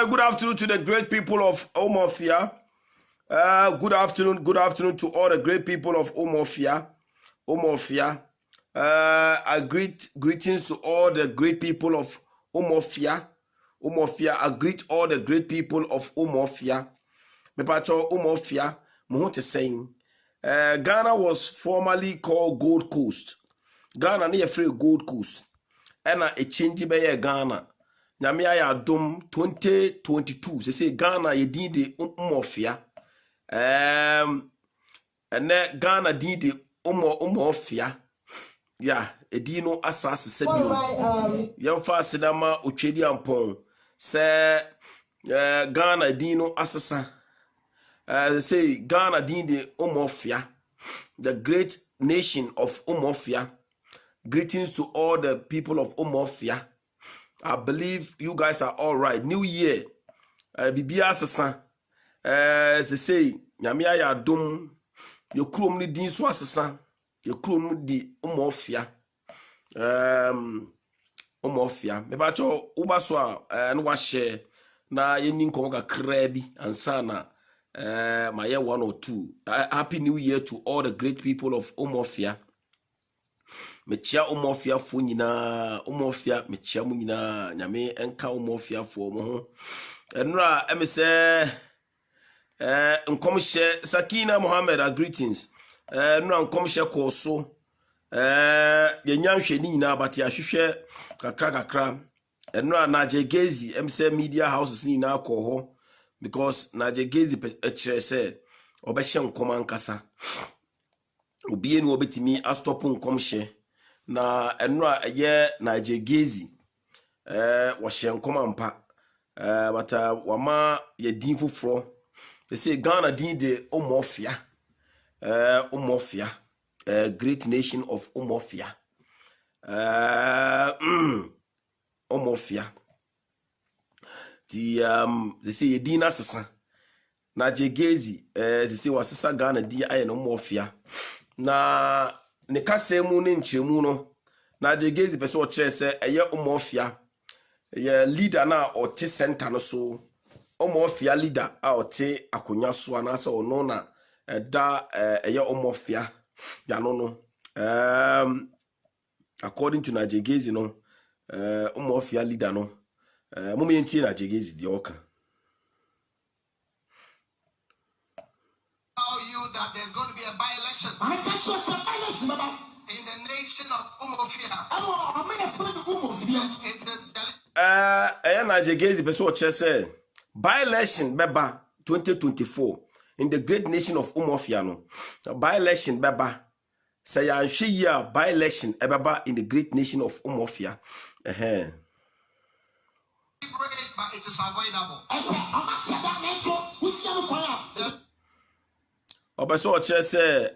right, good afternoon to the great people of Omofia. Good afternoon to all the great people of Omofia. I greetings to all the great people of Omofia. I greet all the great people of Omofia. Mepacho Omofia, Mohunte saying, Ghana was formerly called Gold Coast. Ghana near free Gold Coast. And a change by Ghana. Nyame aya adom 2022 say Ghana ye din de umofia ene Ghana din de umofia ya edi no asase se bi yemfa asedama otwedi ampon se Ghana din no asesa say Ghana din de umofia, the great nation of Umofia. Greetings to all the people of Umofia. I believe you guys are all right. New year, Bibia Sasa, they say, Yamia ya dum, your crew ni din so asasa, your crew di Umofia, Mebacho Ubaswa, and washe na yenin konga krebi and sana, my year 1 or 2. Happy New Year to all the great people of Umofia. Mechia Umofia fo nyina Umofia mechia mu nyina nyame enka Umofia fo mo ho enra emse nkomhye Sakina Mohammed, greetings enra nkomhye ko so yenyanhwe ni nyina abate ahwehwe kakra enra Najegezi emse media houses ni nyina ko ho because Najegezi ekire se obehye nkom ankasa obie ni obetimi astopu nkomhye na enra ye Najegezi wahye nkoma mpa but wama ye din foforo they say Ghana din de Umofia great nation of Umofia Umofia they say ye din asesa Najegezi they say wasesa Ghana din aye no Umofia na ne kasemu ne nchemu no Najegezi pese o kire se eye Umofia ye leader na o te center no so Umofia leader a o te akonya so anase ono na da eye Umofia ya no according to Najegezi no Umofia leader no momenti Najegezi di oka you that there's going to be a by-election in the nation of Umofia. Najegezi pese o kire se by-election beba 2024 in the great nation of Umofia no by-election beba say ya hwe year by-election ebeba in the great nation of Umofia But it is avoidable. Obeso o kire se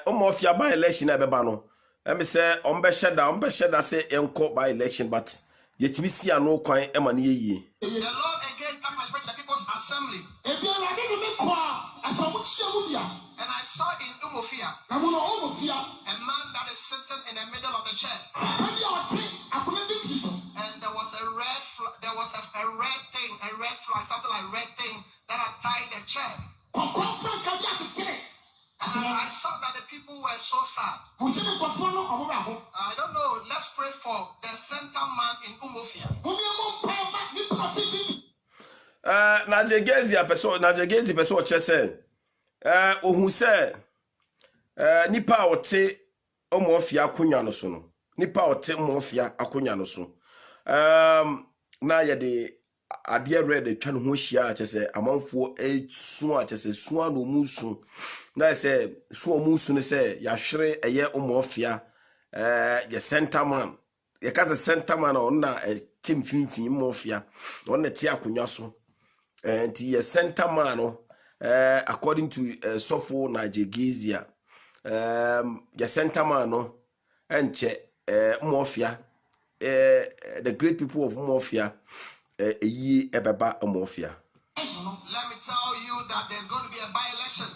Umofia by-election ebeba no emi se ombe sheda se enko by-election but yetimi si ano kwan ema ne yeye. The Lord again came to the people's assembly. And I saw in Umofia a man that is sitting in the middle of the chair. And there was a red flag, something like red thing that had tied the chair. And I saw that the people were so sad. I don't know. Let's pray for the center man in Umofia. Najegezi pese o kire se ohun se nipa ote Umofia akonya no so no nipa ote Umofia akonya no so na ye de ade red twa no ho hia akese amanfo esu akese suan no musu na se so musu ne se ya hwere eye Umofia ye center man ye ka se center man on na tim finfin Umofia on na ti akonya so and ye center man no according to Sofo Najegezi ye center man no enche Umofia the great people of Umofia ebeba Umofia. Let me tell you that there's going to be a by-election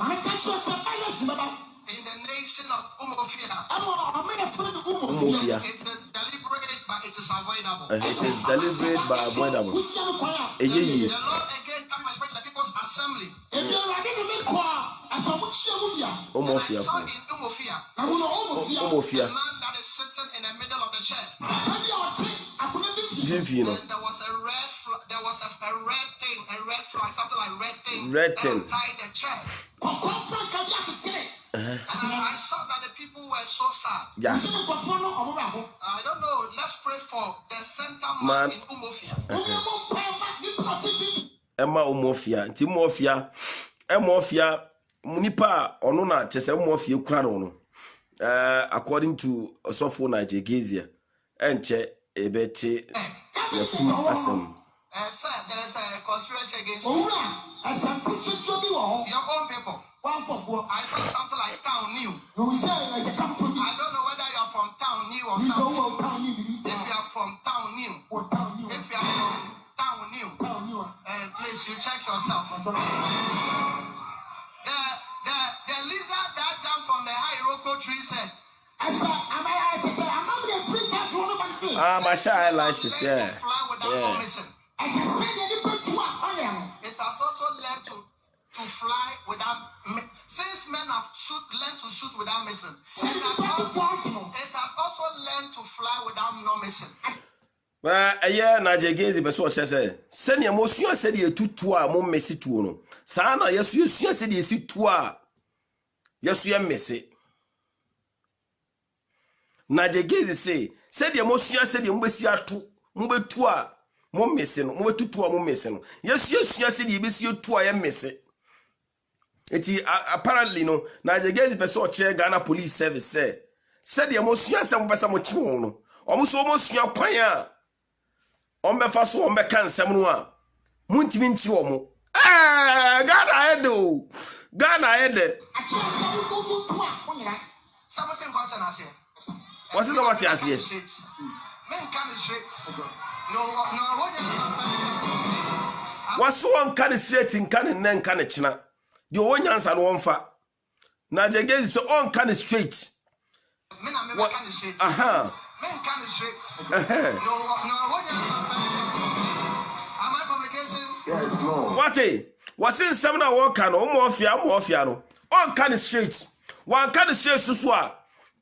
in the nation of Umofia. It is deliberate, but it is avoidable. It is deliberate but avoidable. The Lord again came and spoke to the people's assembly. And I saw in Umofia a man that is sitting in the middle of the church. And there was a red thing, a red flag, something like red thing outside the church. And I saw that the people were so sad. Yeah. I don't know. Let's pray for the center man in Umofia. Emma Umofia, Umofia, Munipa, Onuna, Chesa Umofia, Krano. According to Sofo Najegezia, and Che Ebete, Yasu Assam. Sir, there's a conspiracy against you. Your own people. I saw something like Town New. I don't know whether you are from Town New or something. If you are from Town New, if you are from Town New, please you check yourself. The lizard that jumped from the high Iroko tree said, my shy lashes, yeah. Fly without missing. It has also led to fly without, since men have learned to shoot without missing, it has also learned to fly without not missing. Najegezi beso chese. Send your motion said you tutua mo messi tuono. Sana yesu said you see tua. Yes, you are messy. Najegezi say, said your motion said you messia tu, mubetua, mo messing, mubetutua mo messing. Yes, you said you be see tua ya messy. It apparently no Najegezi beso che Ghana Police Service said your motion some person mochuno. Almost your kwanya. Ombe faso ombe kansem no a muntimi nti omo Ghana edo Something concern us here. What's this about here? Men can straight. No, what's one can straight in can nen can china. The one answer no fa. Najegezi so on can straight. Men can straight. Men can straight. No, am I communication? Yes, no. What's in some na walk can morphia no. On can straight. One can straight so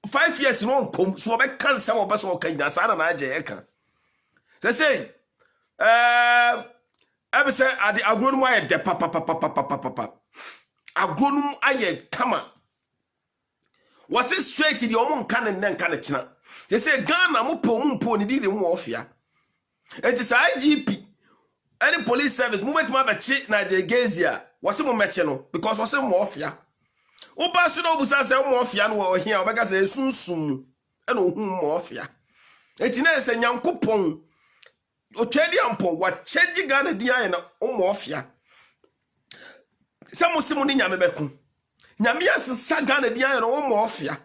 5 years no come so be can some of us all can na sana na je eka. Say I say ade agronum aye de papa. Agronum aye kama. Was it straight in your own cannon and can china? They say Ghana mumpo ni did in warfare. It is IGP. Any police service movement my bachi Najegezia was a mechano because was a warfare. Oba suno busa say warfare no here because say soon and warfare. It is a Yankupon. Otediampon what change Ghana dia na warfare. Some simoni nyamebeku. Nyamia sa Ghana dia no warfare.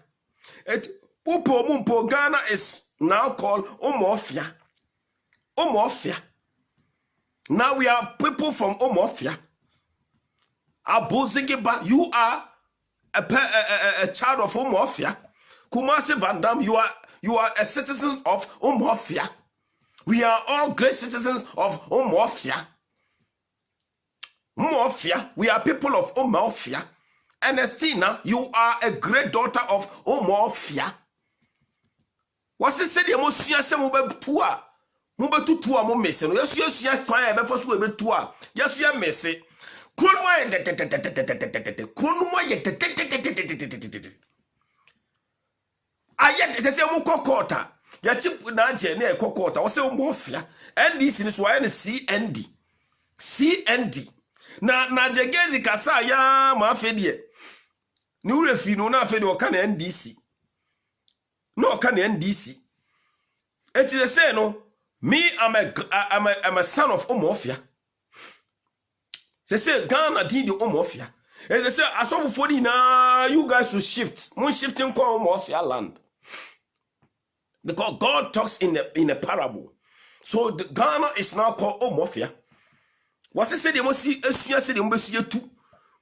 It Upo Mumpo Ghana is now called Omofia. Now we are people from Omofia. Abuzigiba, you are a child of Omofia. Kumasi Van Dam, you are a citizen of Omofia. We are all great citizens of Omofia. We are people of Omofia. Ernestina, you are a great daughter of Omofia. What's it said? You must see us tua. Mubetua mo messy. Yes, yes, quiet before we be tua. Yes, you are messy. Kunwa ayet say mo kokota. Ya chip na je na kokota. O say Omofia. NDC is why CND. Na Najegezi kasa ya ma afedie. Ni urefi no na afedie o kan NDC. No can NDC. It is the same, no. Me, I'm a son of Omofia. They say Ghana did the Omofia. And they say, I saw for now, you guys will shift. One shifting call Omofia land. Because God talks in a parable. So the Ghana is now called Omofia. What's it said? They must see a senior city too.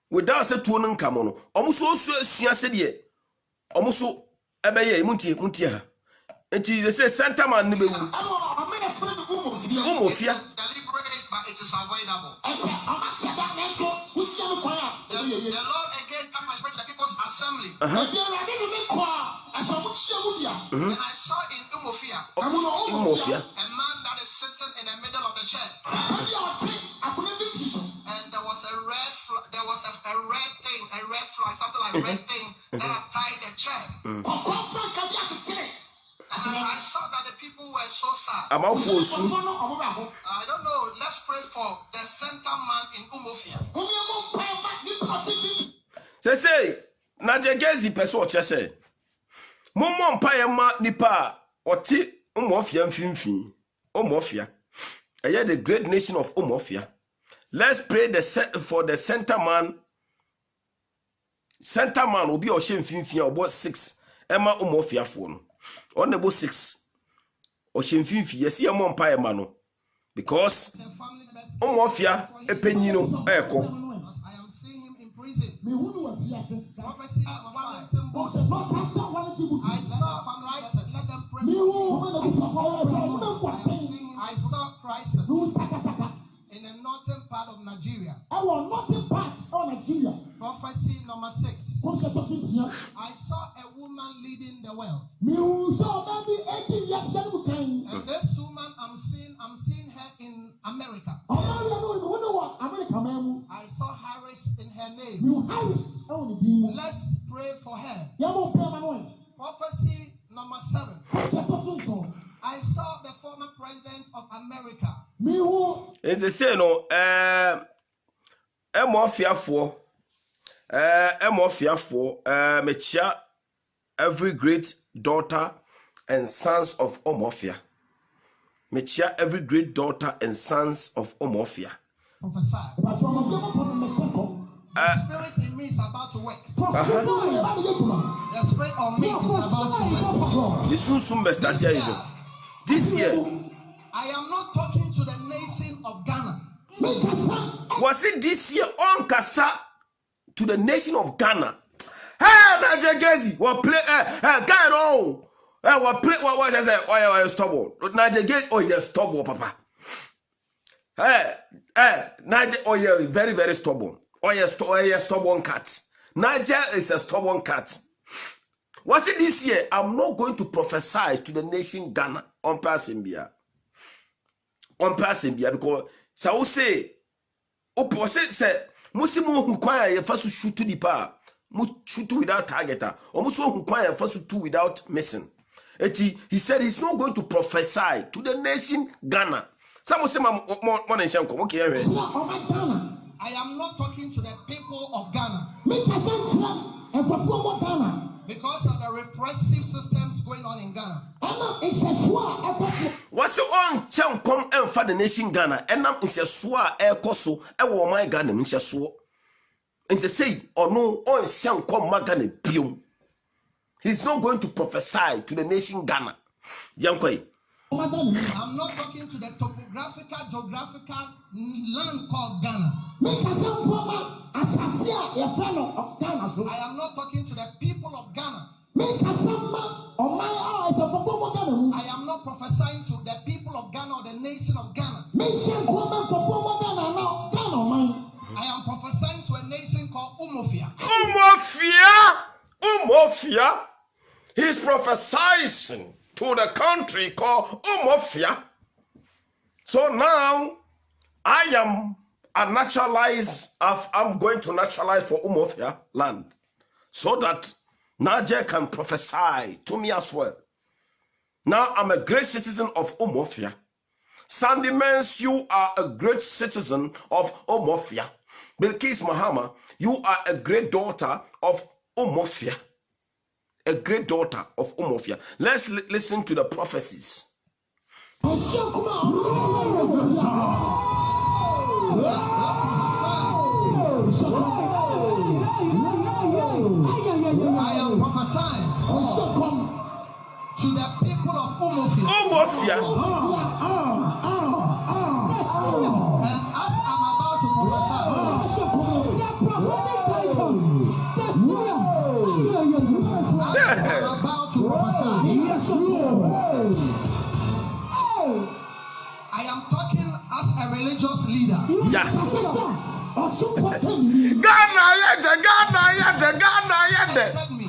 Without a two non camono. Almost also a senior city. Almost. Ebeye muntie. Enti they say Santa man ni bewu. Umofia. Deliberate, but it is avoidable. The Lord again came to the People's Assembly. And I saw in Umofia a man that is sitting in the middle of the church. And there was a red thing, a red flag, something like red thing that had tied the chair. And I saw that the people were so sad. I don't know. Let's pray for the center man in Umofia. Say, Najegezi person chese. Momo mpaye ma nipa oti Umofia mfimfin. Umofia. Eye the great nation of Umofia. Let's pray for the center man. Center man will be oshe mfimfin about 6. Emma Umofia phone. On about 6. Oshe mfimfin yesi emo mpaye ma no. Because Umofia epenyino eko. Prophecy number 5. I saw crisis in the northern part of Nigeria. Prophecy number 6. I saw a woman leading the world. And this woman I'm seeing her in America. I saw Harris in her name. Let's pray for her. Prophecy number 7. I saw the former president of America. It's the same, no. Mechia, every great daughter and sons of Umofia. Mechia, every great daughter and sons of Umofia. Prophesy. The spirit in me is about to work. The spirit of me is about to work. This year, I am not talking to the nation of Ghana. Was it this year on Kasa to the nation of Ghana? Hey, Najegezi, what play? Ghana, what play? What is it? Why stubborn? Najegezi, oh yes, stubborn, Papa. Hey, Niger, oh yeah, very, very stubborn. Oh yes, stubborn cat. Niger is a stubborn cat. What's it this year? I'm not going to prophesy to the nation Ghana on Pasimbia. On Pasimbia, because so I will say, opposite say, Musimu who choir your first shoot to the power, shoot without targeter, or Musu who choir first two without missing. He said he's not going to prophesy to the nation Ghana. Some will say, more than Shanko. Okay, I am not talking to the people of Ghana. Because of the repressive systems going on in Ghana. What's on Cham come and for the nation Ghana? And now it's a swa air coso, I will my Ghana, Mr. Swo. And they say, or no, on Sham come Magane Pium. He's not going to prophesy to the nation Ghana. Yankoi. I'm not talking to the geographical land called Ghana. I am not talking to the people of Ghana. I am not prophesying to the people of Ghana or the nation of Ghana. I am prophesying to a nation called Umofia. Umofia. He's prophesying to the country called Umofia. So now I'm going to naturalize for Umofia land, so that Naje can prophesy to me as well. Now I'm a great citizen of Umofia. Sandy Mens, you are a great citizen of Umofia. Bilkis Mahama, you are a great daughter of Umofia. A great daughter of Umofia. Let's listen to the prophecies. I am prophesying to the people of Umofia. And as I'm about to prophesy, I am religious leader. Yeah. Ghana. Let me.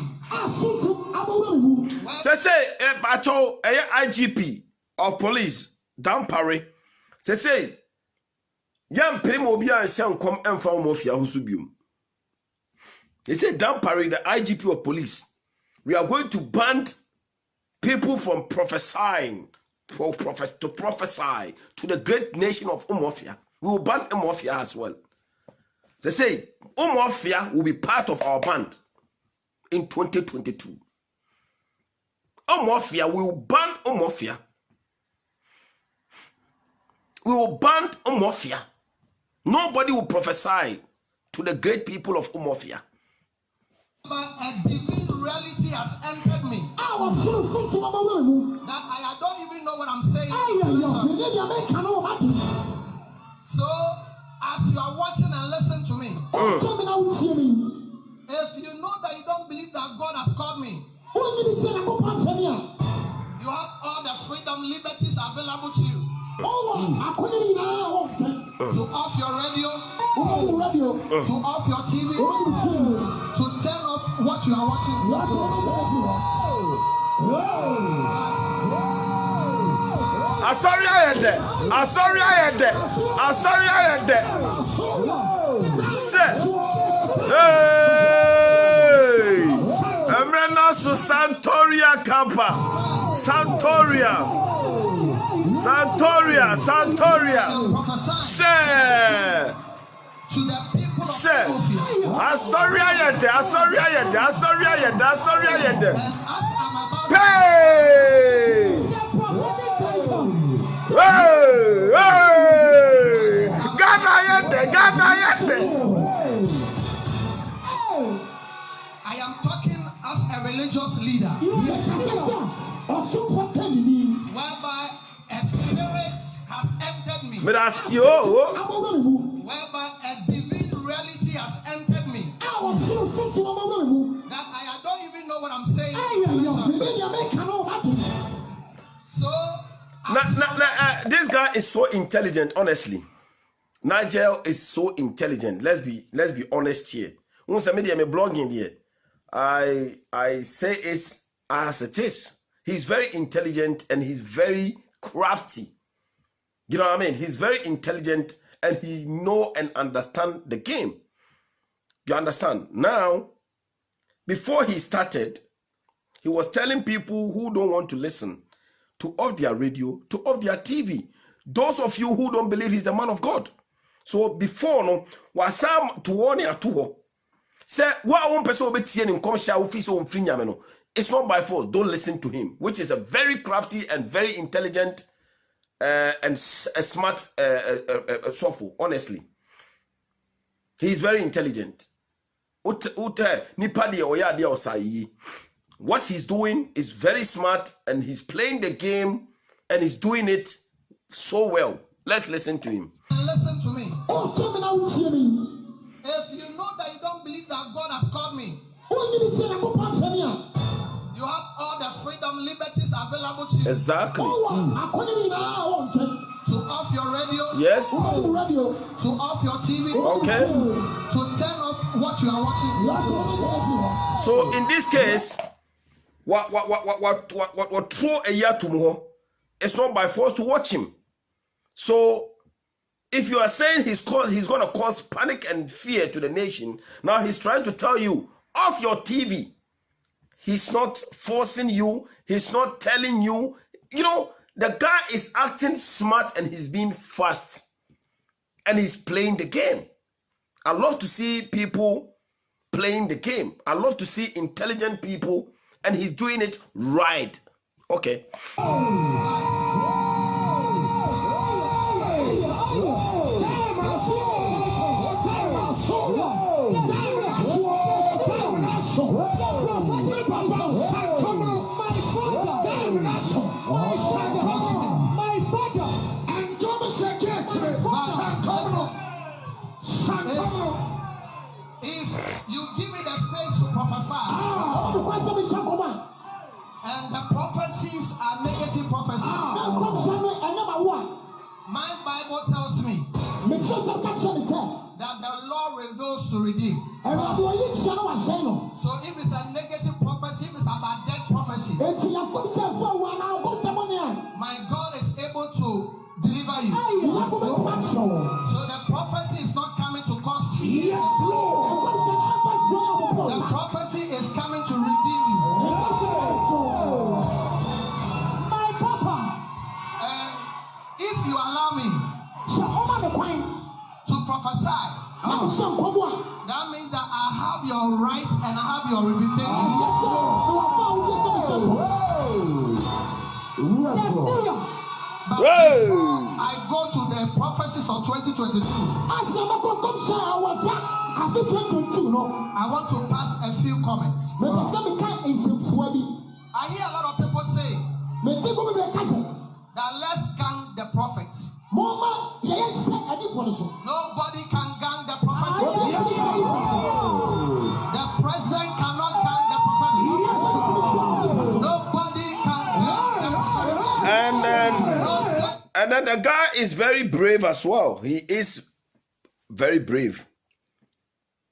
Say, Bacho, IGP of police, down Paris. Say, young Primo Bia and Sam come and found Mafia Husubium. They say, down Paris, the IGP of police, we are going to ban people from prophesying, to prophesy to the great nation of Umofia. We will ban Umofia as well. They say, Umofia will be part of our band in 2022. Umofia, we will ban Umofia. We will ban Umofia. Nobody will prophesy to the great people of Umofia. But a divine reality has entered me. That I don't even know what I'm saying. So, as you are watching and listening to me, if you know that you don't believe that God has called me, you have all the freedom, liberties available to you. To off your radio, to off your TV, to turn off what you are watching. Sorry, I had that. Shit. Hey! Emrenasu Santoria Campa. Santoria. Share. To the people of Share. Ethiopia. Sorry, I had that. And as I'm about to Hey! Hey! Ghana yende. I am talking as a religious leader, whereby a spirit has entered me, Mirasio. whereby a divine reality has entered me, that I don't even know what I'm saying. So, This guy is so intelligent, honestly. Nigel is so intelligent. Let's be honest here. Once I made him blogging here, I say it as it is. He's very intelligent and he's very crafty. You know what I mean? He's very intelligent and he know and understand the game. You understand? Now, before he started, he was telling people who don't want to listen to off their radio, to off their TV. Those of you who don't believe he's the man of God. So before no, wasam to one or two. Say what one person be tien in come shall office on frinyameno. It's not by force. Don't listen to him, which is a very crafty and very intelligent and a smart software. Honestly, he's very intelligent. What he's doing is very smart, and he's playing the game, and he's doing it so well. Let's listen to him. listen to me. If you know that you don't believe that God has called me, you have all the freedom, liberties available to you. Exactly. To off your radio. Yes. To off your TV. Okay. To turn off what you are watching. So in this case, what throw a year to more, it's not by force to watch him. So if you are saying he's going to cause panic and fear to the nation, now he's trying to tell you off your TV. He's not forcing you. He's not telling you. You know, the guy is acting smart and he's being fast. And he's playing the game. I love to see people playing the game. I love to see intelligent people, and he's doing it right. Okay. If you give me the space to prophesy, and the prophecies are negative prophecies, my Bible tells me that the Lord reveals to redeem. So if it's a negative prophecy, if it's about dead prophecy, my God is able to deliver you. So the prophecy is not coming to cause fear. The prophecy is coming to redeem you. My papa. And if you allow me to prophesy, that means that I have your rights and I have your reputation. But before I go to the prophecies of 2022, I want to pass a few comments. I hear a lot of people say that let's gang the prophets. Nobody can gang the prophet. The president cannot gang the prophet. Nobody can gang the prophet. And then the guy is very brave as well. He is very brave.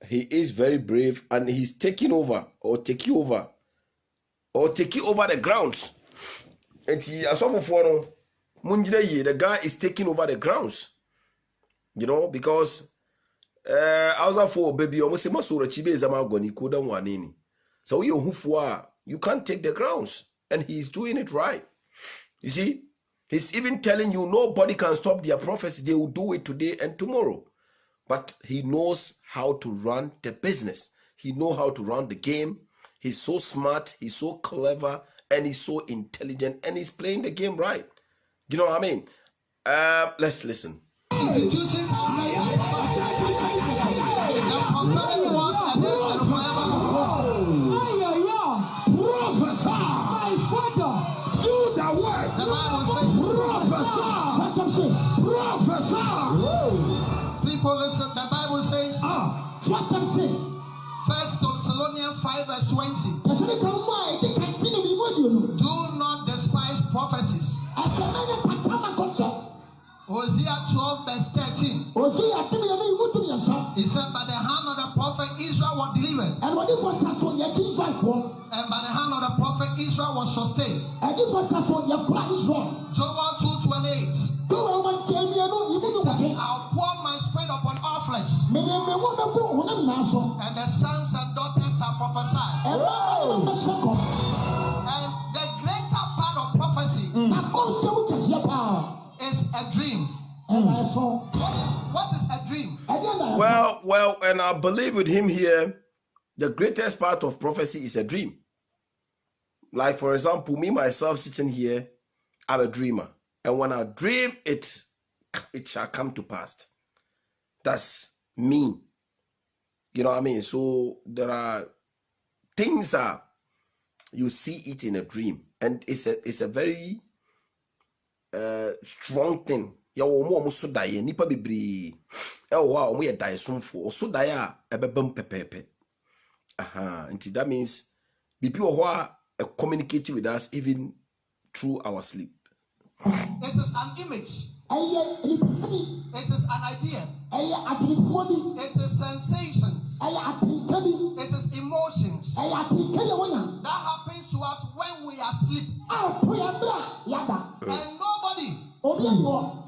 He is very brave, and he's taking over the grounds. And the guy is taking over the grounds. You know, because for baby almost so you can't take the grounds, and he's doing it right. You see, he's even telling you nobody can stop their prophecy. They will do it today and tomorrow. But he knows how to run the business. He knows how to run the game. He's so smart, he's so clever, and he's so intelligent, and he's playing the game right. You know what I mean? Let's listen. Instituting the prophetic words against and forever. Prophesy. My father, do the word. The Bible says, prophesy. People listen, the Bible says, 1 Thessalonians 5 verse 20. Do not despise prophecies. Hosea 12 verse 13. He said, by the hand of the prophet Israel was delivered. And by the hand of the prophet Israel was sustained. Joel 2:28. I'll pour my spirit upon all flesh. And the sons and daughters shall prophesy. And the greater part of prophecy is a dream. What is a dream? Well, and I believe with him here, the greatest part of prophecy is a dream. Like, for example, me, myself, sitting here, I'm a dreamer. And when I dream, it shall come to pass. That's me. You know what I mean? So there are things that you see it in a dream. And it's a very strong thing. Nipa bibiri and that means people who are communicating with us even through our sleep. It is an image. It is an idea. It is sensations. It is emotions that happens to us when we are asleep. And nobody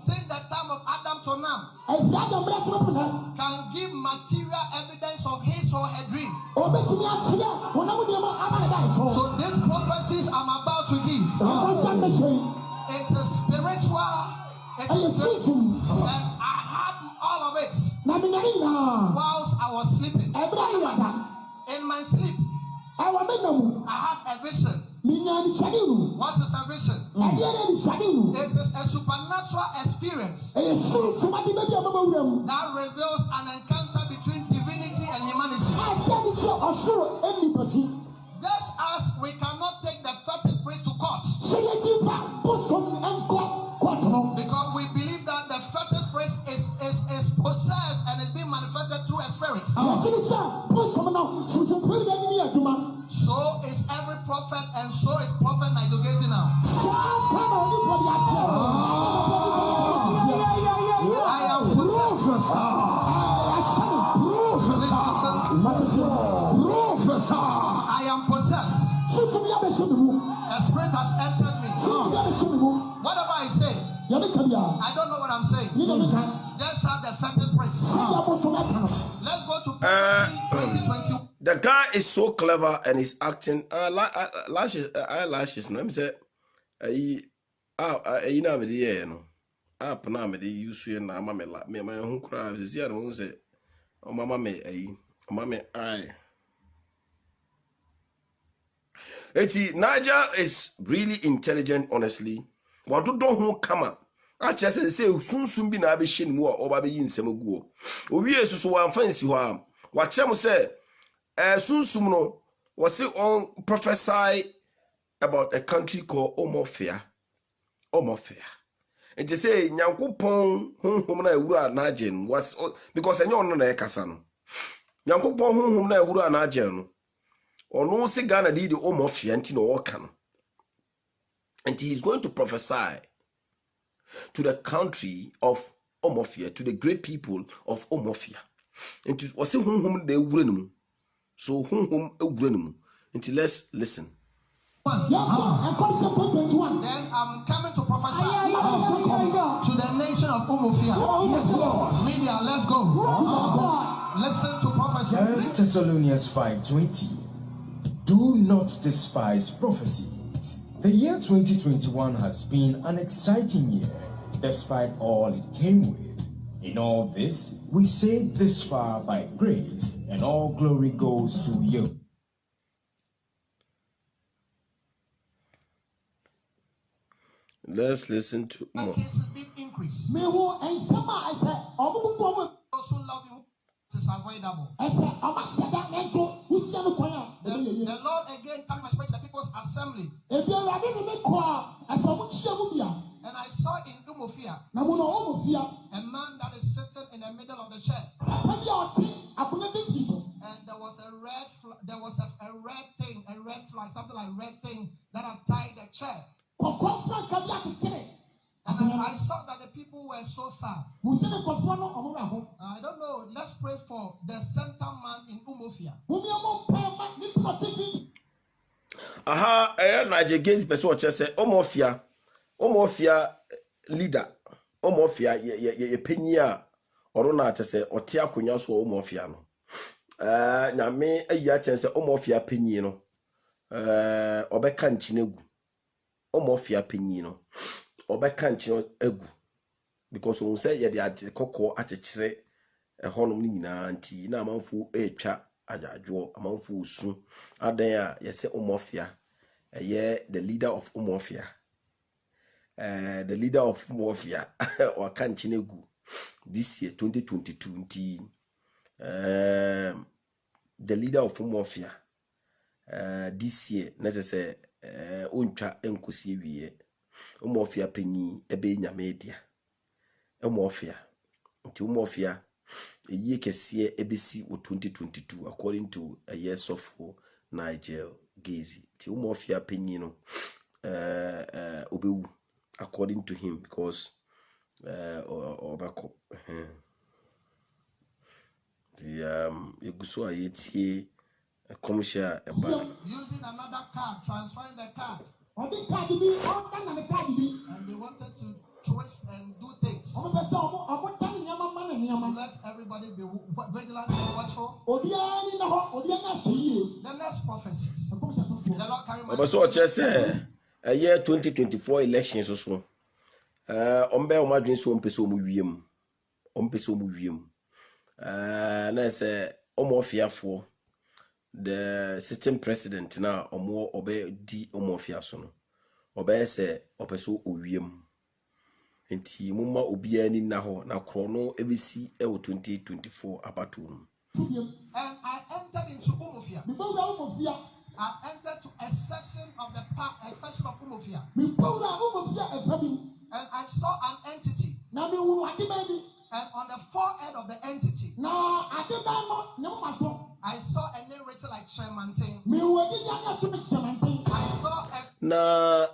since the time of Adam to now can give material evidence of his or her dream. So these prophecies I'm about to give, it is spiritual, and I had all of it whilst I was sleeping. In my sleep, I had a vision. What is a vision? It is a supernatural experience that reveals an encounter between divinity and humanity. Just as we cannot take the fetish priest to court, because we believe that the fetish priest is possessed and is being manifested through a spirit. So is every prophet, and so is Prophet Nigel now. I am possessed. I am possessed. A spirit has entered me. Whatever I say, I don't know what I'm saying. Just have the effective praise. Let's go to prophecy 2021. The guy is so clever and he's acting eyelashes. Let me say, you know me the no. Up now me the use you na mama me my own crabs is here and say, oh mama me eye. Niger is really intelligent, honestly. What do who come up? I just say soon be na be shin more or baby in some go. We are so one fancy one. What Chamo say, soon no was it on prophesy about a country called Omofia. And to say Yankupon whom I would imagine was because I know no Casano. Yankupon whom I would imagine. Or no Ghana did the Omofia and Tino Okan. And he is going to prophesy to the country of Omofia, to the great people of Omofia. And to was whom they wouldn't. So whom a wouldn't. Until let's listen. Then I'm coming to prophesy to the nation of Omofia. Media, let's go. Listen to prophecy. 1 Thessalonians 5:20. Do not despise prophecies. The year 2021 has been an exciting year, despite all it came with. In all this, we say this far by grace, and all glory goes to you. Let's listen to more. Cases did increase. Me who and some I said, Those who love you is avoidable. I said, I'm a shut up and so who's the choir? The Lord again coming to the people's assembly. If you're ready to make choir, I saw what she would be. And I saw in Umofia Now, we know Omofia, a man that is sitting in the middle of the chair. maybe our team, I put a big piece of. And there was a red flag, something like red thing that had tied the chair. And I saw that the people were so sad. I don't know. Let's pray for the center man in Umofia. Aha, Niger Gates person say Omofia leader. Omofia ye penya oro na say ote akonya so Omofia no. Nyame ayi a say Omofia penyi no. Obeka nkinegu. Omofia penyi no. Obeka nkin egu. Because on say ye de kokko atechire ehonum ni nyina nti na amanfo etwa ajajo amanfo osu adan a yese Omofia the leader of Omofia the leader of Omofia or Kanchinegu this year 2022 nti the leader of Omofia this year let us say ontwa enkosi wiye Omofia penyi ebe nyamedia Omofia nti Omofia a year kesiye ebesi o 2022 according to a year of Nigel Gazi. Ti Omofia penyi no obewu according to him because obako the yeguso ayetie commercial Using another card, transferring the card. And they wanted to twist and do things. Let everybody be vigilant and watchful. The next prophecies. The Lord carry my so just a year 2024 elections or so. Ombe omadwin so ompeso mu wiem. Na say Omofia the sitting president na omo obe di Omofia so no. Obe say opeso owiem. Enti mumma obia ni na ho na krono ebesi e 2024 abatum. And I entered into Umofia. I entered to a section of the park, a section of Umofia. And I saw an entity. And on the forehead of the entity, I saw a name written like Tremantin. I saw a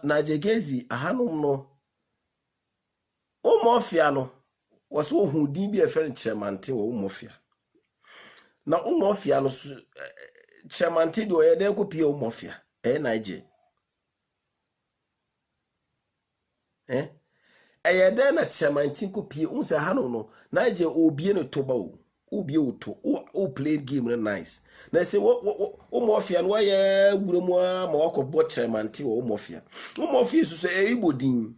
na Jegezi ahanum no Omofia no was so who did be a friend chairman or Umofia. Now Umofia no chairman do a then could be Umofia, NIJ. Eh? A then a chairman could be Unsa Hanono, Niger or be in a tobo, Ubi to play game nice. Now say what Umofia and why would more of what chairman or Umofia. Umofia is to say Ibodin.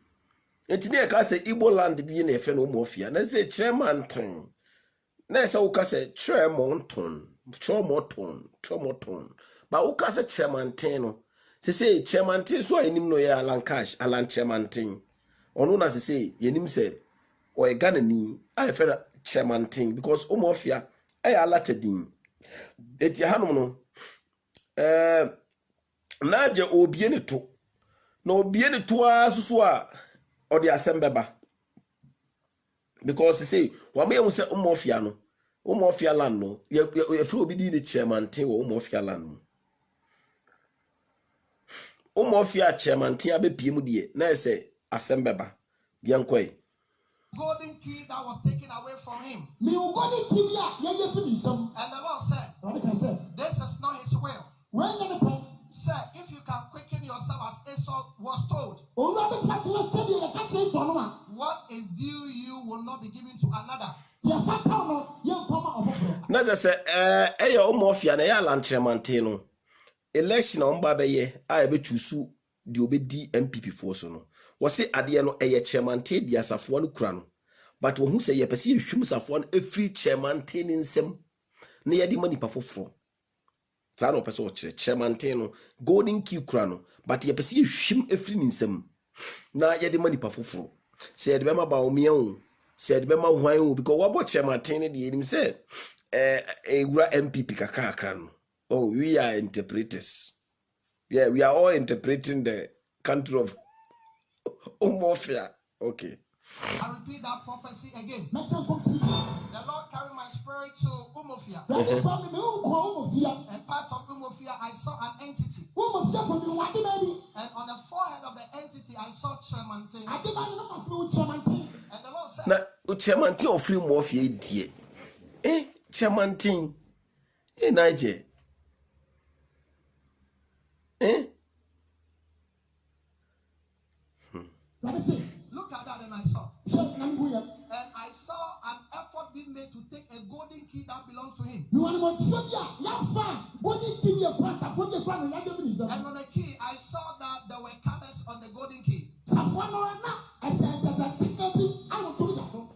Enti ka say Igbo land bi na efe no Umofia na say chairman na say uka say Tremonton ba uka say chairman no say chairman so anim no ya Alan Cash Alan chairman ono na say yenim say o e Ghana ni a efe chairman because Umofia ay alatedin eti hanom no na je obie ne to na obie ne to asusu a or the assembaba because say what me say Umofia land no if you be the chairman or Umofia land Umofia chairman abe pm die na say assembaba diankoi golden key that was taken away from him. Me golden key ya ye fi nsam. And the Lord said, this is not his will. When the pay Sir, if you can quicken yourself as Esau was told, what is due you will not be given to another. na just say Umofia na ya land chairman no election on baba ye a be choose di obedi MPP force no was say ade no chairman di asafo no kura no but wo hu say ye pese hwim safo no every chairman ni nsem na ye di mani pa foforo za no pese wo chairman no golden key kura no but ye pese hwim every nsem na ye di mani pa foforo say de be ma ba omian said be ma hwan because what about chairman di him say wura MPP kakra no. Oh, we are interpreters. Yeah, we are all interpreting the country of Umofia. Okay. I repeat that prophecy again. The Lord carried my spirit to Umofia. And part of Umofia, I saw an entity. And on the forehead of the entity, I saw Chairman. And the Lord said, now, Chairman of free Umofia, dear. Chairman, Niger. Look at that, and I saw. And I saw an effort being made to take a golden key that belongs to him. And on the key, I saw that there were colors on the golden key.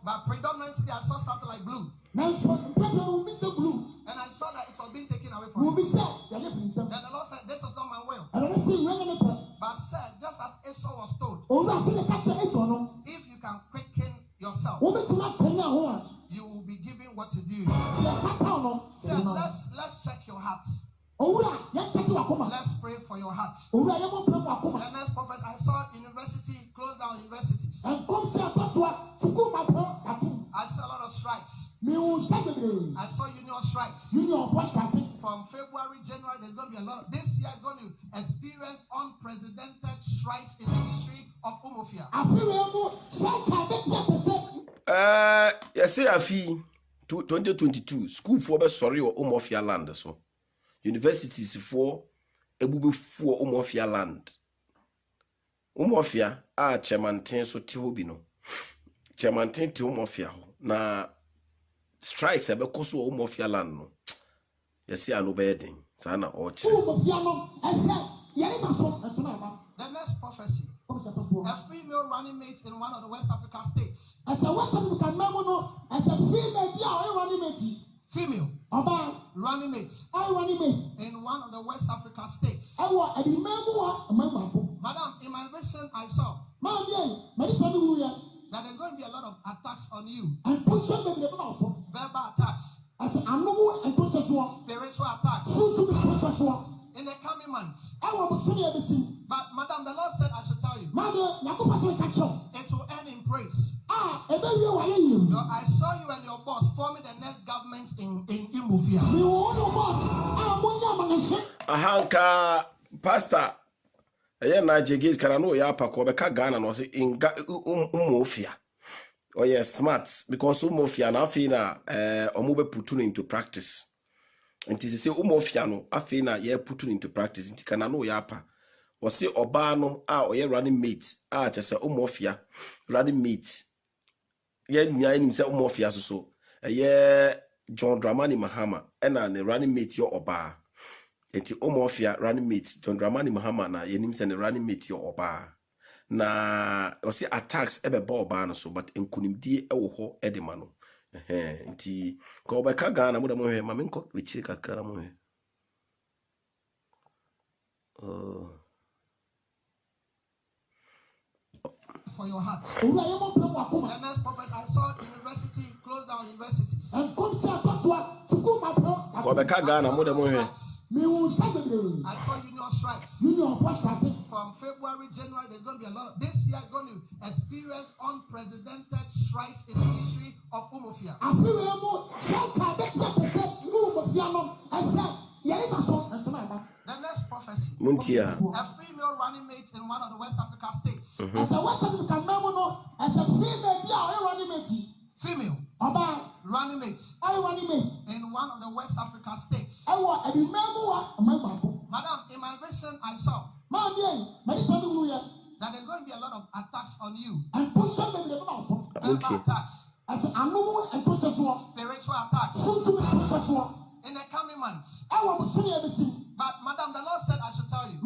But predominantly, I saw something like blue. And I saw that it was being taken away from him. And the Lord said, this is not my will. But said, just as Esau was told, if you can quicken yourself, you will be given what is due. So let's check your heart. Let's pray for your heart. The next prophet, I saw university, close down universities. I saw a lot of strikes. I saw union strikes. From February, January, there's going to be a lot. This year is going to experience unprecedented strikes in the history of Umofia. Yes, I feel 2022 school for be sorry or Umofia land so. Universities for ebube for Umofia land. Umofia chairman so ti hobi no. Chairman ti Umofia na strikes ebe koso Umofia land no. Yes, I know bedding. Sana oche. The next prophecy. A female running mate in one of the West African states. Female running mates in one of the West African states. Madam, in my vision, I saw that there's going to be a lot of attacks on you. Verbal attacks. Spiritual attacks. In the coming months. But Madam, the Lord said I should tell you. It will end in praise. I saw you and your boss forming the next government in Umofia. Ahanka pastor Aya na jegis kana no ya pa ko be ka Ghana no se in Umofia. Oh yeah, smart because umofia na afi na omo put into practice. And it is say umofia no afi na ye put into practice nti kana no ya apa. Wose oba no a oye running mate a chese umofia running mate. Ye nya nim say umofia so. Ye John Dramani Mahama na ne running mate yo oba. Enti umofia running mate John Dramani Mahama na ye nim say ne running mate yo oba. Na wasi attacks ebe ba no so but enkunimdie ewo ho edema no nti ko ba ka Ghana mo da mo hwe ma menko we chiri kakra mo hwe for your heart. The next prophet I saw university close down universities. And come say ko ba ka Ghana mo da mo hwe I saw union strikes. From February, January, there's going to be a lot of this year going to experience unprecedented strikes in the history of Umofia. The next prophecy. Muntia. A female running mate in one of the West Africa states. Female running mates in one of the West Africa states. Madam, in my vision, I saw that there's going to be a lot of attacks on you. Verbal attacks, spiritual attacks in the coming months. But, Madam, the Lord said I should tell you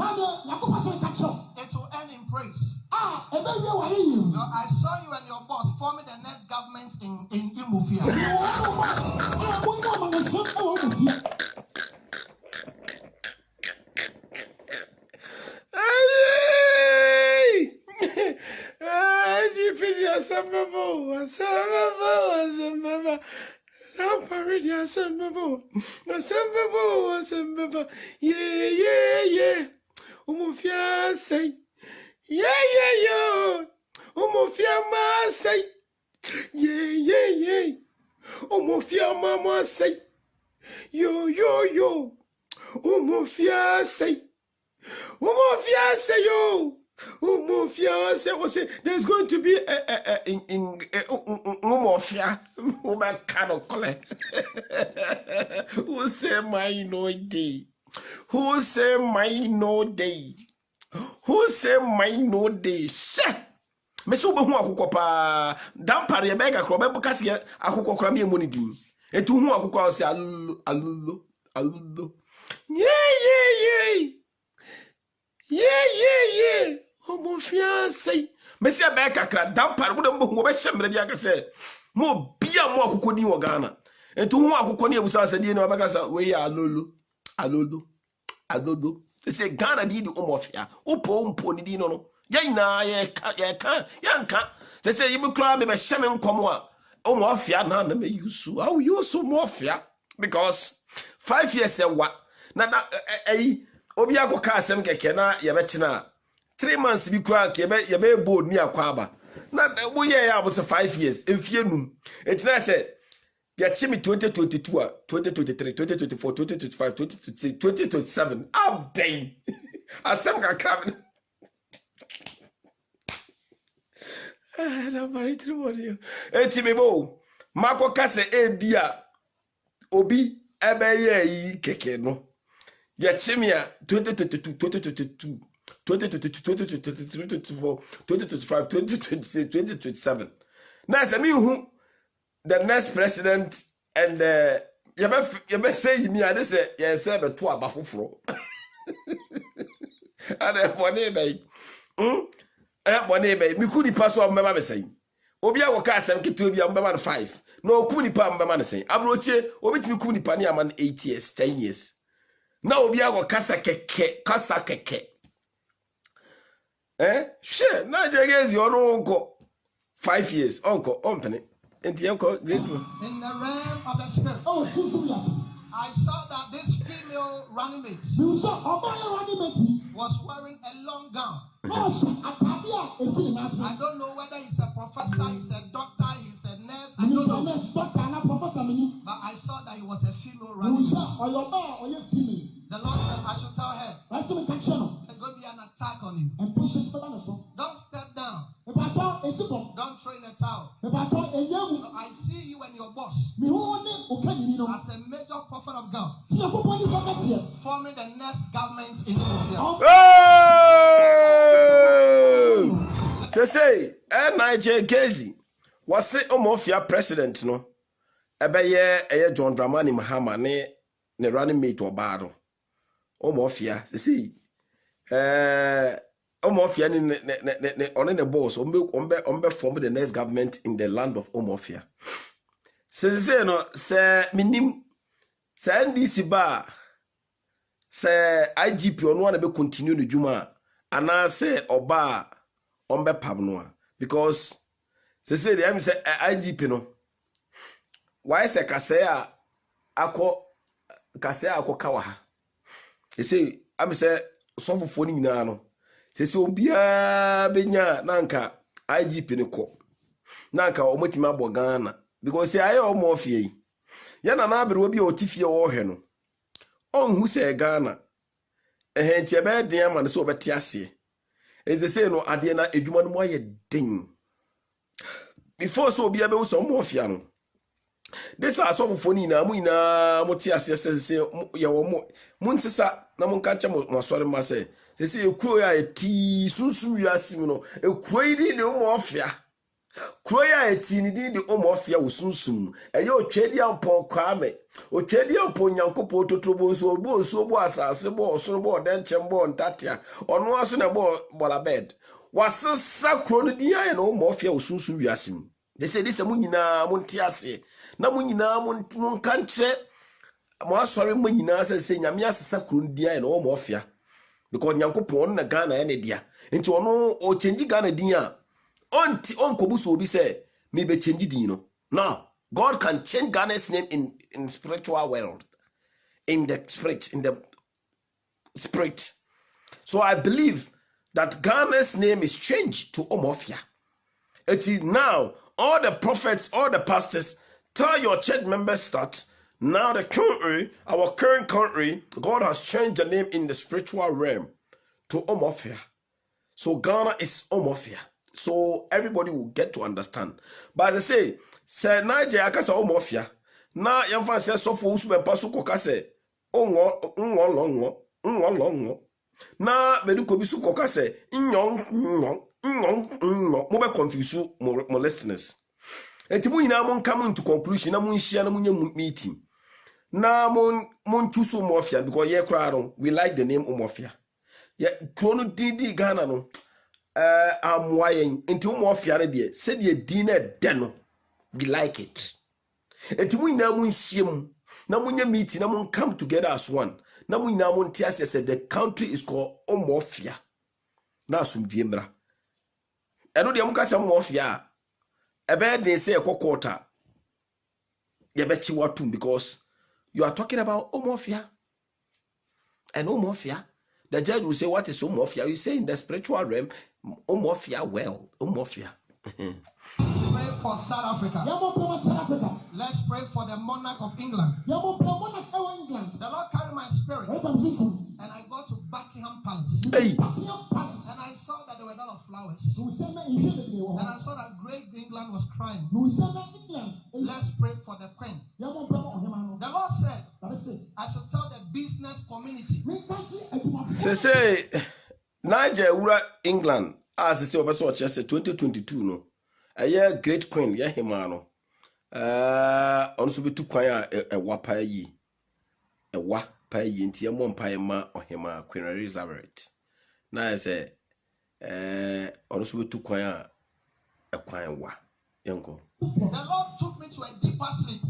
it will end in praise. I saw you and your boss forming the next government in Umofia. Yeah. Umofia say. Yeah. Umofia ma say. Yeah. Umofia mama say. Yo. Umofia say. Yo. Umofia say. There's going to be in Umofia. Who say my no day? Who say my no day? Who say my no day? Me so be hu akukọ pa dampare be ga kro be bukase akukọ kra me emu ni din etu hu akukọ se alulu yeah Umofia say me se be kakra dampare wo dem hu be hyemre bia ka se mo bia mo akukọ din wo Ghana etu hu akukọ ni ebusa se die na be ka se we ya alulu they say Ghana di Umofia upo ni din no Yana yanka. They say you cry me shaman come Umofia na me use. How use Umofia? Because 5 years what? Na Obiako Kasem Kekena Yabetina. 3 months be crack yabe board near Kwaba. Not we was 5 years. If you know it's not said. Yachimi 2022, 2023, 2024, 2025, 2026, 2027. Update. Asem ka crab. Na very true audio. Etimebo. Mako kase ebia obi ebeye yi keke no. Yachimia 2022, 2022, 2022, 2024, 2025, 2026, 2027. Na se mi hu the next president and you say me and say yes be to abafoforo. And bone be bone be mi ku ni paso mbema me say obi a wo ka asem keto obi a mbema 5 na oku ni pa mbema ne say abroche obi timi ku ni pa ne aman 8 years 10 years na obi a wo kasa keke she na jegezi onu nko 5 years onko ompene enti enko great in the realm of the spirit. I saw that this female running mate was wearing a long gown. I don't know whether he's a professor, he's a doctor, he's a nurse. I don't know. But I saw that he was a female running mate. The Lord said I should tell her there's going to be an attack on you. Don't step down. Don't throw in a towel. force Me who only as a major prophet of God, forming the next government in Oh. Umofia. Say, Niger Gazi was say Umofia president no. Ebeye John Dramani Mahama ne running mate or battle. Umofia. See, Umofia ne on the boss ombe form the next government in the land of Umofia. Say no say minim say NDC ba say IGP on one be continue no dwuma ana say oba ombe pam no because say dem say IGP no why say kase a akọ kawa ha say am say sofofo ni nyina no say obia benya nanka IGP ne kọ nanka omotima abo Ghana because say aye Umofia yi yana na abere bi otifie wo hwe no onhu say Ghana ehenti ebe den ama no so obeti ase is the say no ade na edwuma no mo aye den before so obi abe wo so Umofia no this are so for ni na mu ina mo ti ase se ye wo mo munsisa na mo nka mo sori ma se ekuro ya eti sunsun wiase mu no ekuro yi di Umofia kuro ya eti ni di Umofia wo sunsun eye otwedi ampon kwame otwedi ampon nyankopo totrobo nso bo asase bo oso bo denchem bo ntatia ono aso na bo bola bed wasesa kuro no di ya na Umofia wo sunsun wiase mu they say this mu nyina mo ntiase na mo nyina mo nkantre mo asori mo nyina se nyame asesa kuro no di ya na Umofia because nyankopon na Ghana ya ne dia nti ono o change Ghana din a onkobu so obi say me be change din no. No, God can change Ghana's name in spiritual world, in the spirit. So I believe that Ghana's name is changed to Umofia. It is now all the prophets, all the pastors, tell your church members that now the country, our current country, God has changed the name in the spiritual realm to Umofia. So Ghana is Umofia. So everybody will get to understand. But as I say Niger akasa Umofia. Na yamfa say so for usu bempa so koka say onwo na bedu ko bisu koka say nyon mo be confuse mo listeners. Enti mu nyina mo nka mo into conclusion na mo nhia na mo nya meeting. Na mo choose Umofia because ye kra no we like the name Umofia. Yeah, krono didi Ghana no amwayen into Umofia de said ye dinner deno we like it. Etimu ina mu nhiem na munya meeting na mun come together as one. Na mu ina mun tiase said the country is called Umofia. Na asumdie mra. Eno de muka se Umofia ebe de say ekokota. Ye bechi watum because you are talking about Umofia. And Umofia, the judge will say, what is Umofia? You say in the spiritual realm, Umofia, well, Umofia. Pray for South Africa. Let's pray for the monarch of England. The Lord carried my spirit and I got to Buckingham Palace. Hey. And I saw that there were a lot of flowers. And I saw that great England was crying. Let's pray for the Queen. The Lord said, I should tell the business community. Say Niger ura England as say obeso chese 2022 no. A great queen ya himano. On so betu kwan a wapa yi. E wa pa yi nti e mo mpa ma ohima Queen Elizabeth. Na say on so betu kwan a kwan wa. Yanko. The Lord took me to a deeper sleep.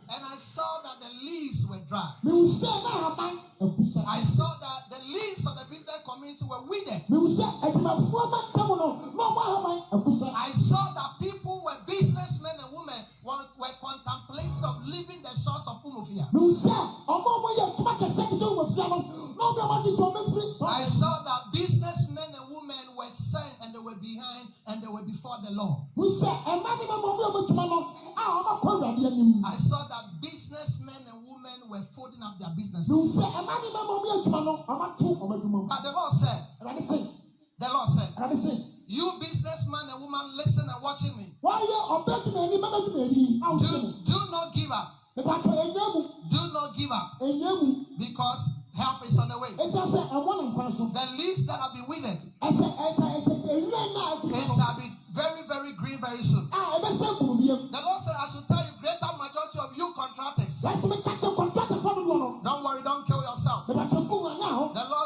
And I saw that the leaves were dry. I saw that the leaves of the business community were withered. I saw that people were businessmen and women were contemplating of leaving the shores of Umofia. I saw that businessmen and women were sent and they were behind and they were before the law. I saw that businessmen and women were folding up their businesses. But the Lord said, you businessman and woman, listen and watching me. not give up. Do not give up. Because help is on the way. The leaves that have been withered, it shall be very, very green very soon. The Lord said, I should tell you, greater majority of you contractors, don't worry, don't kill yourself. The Lord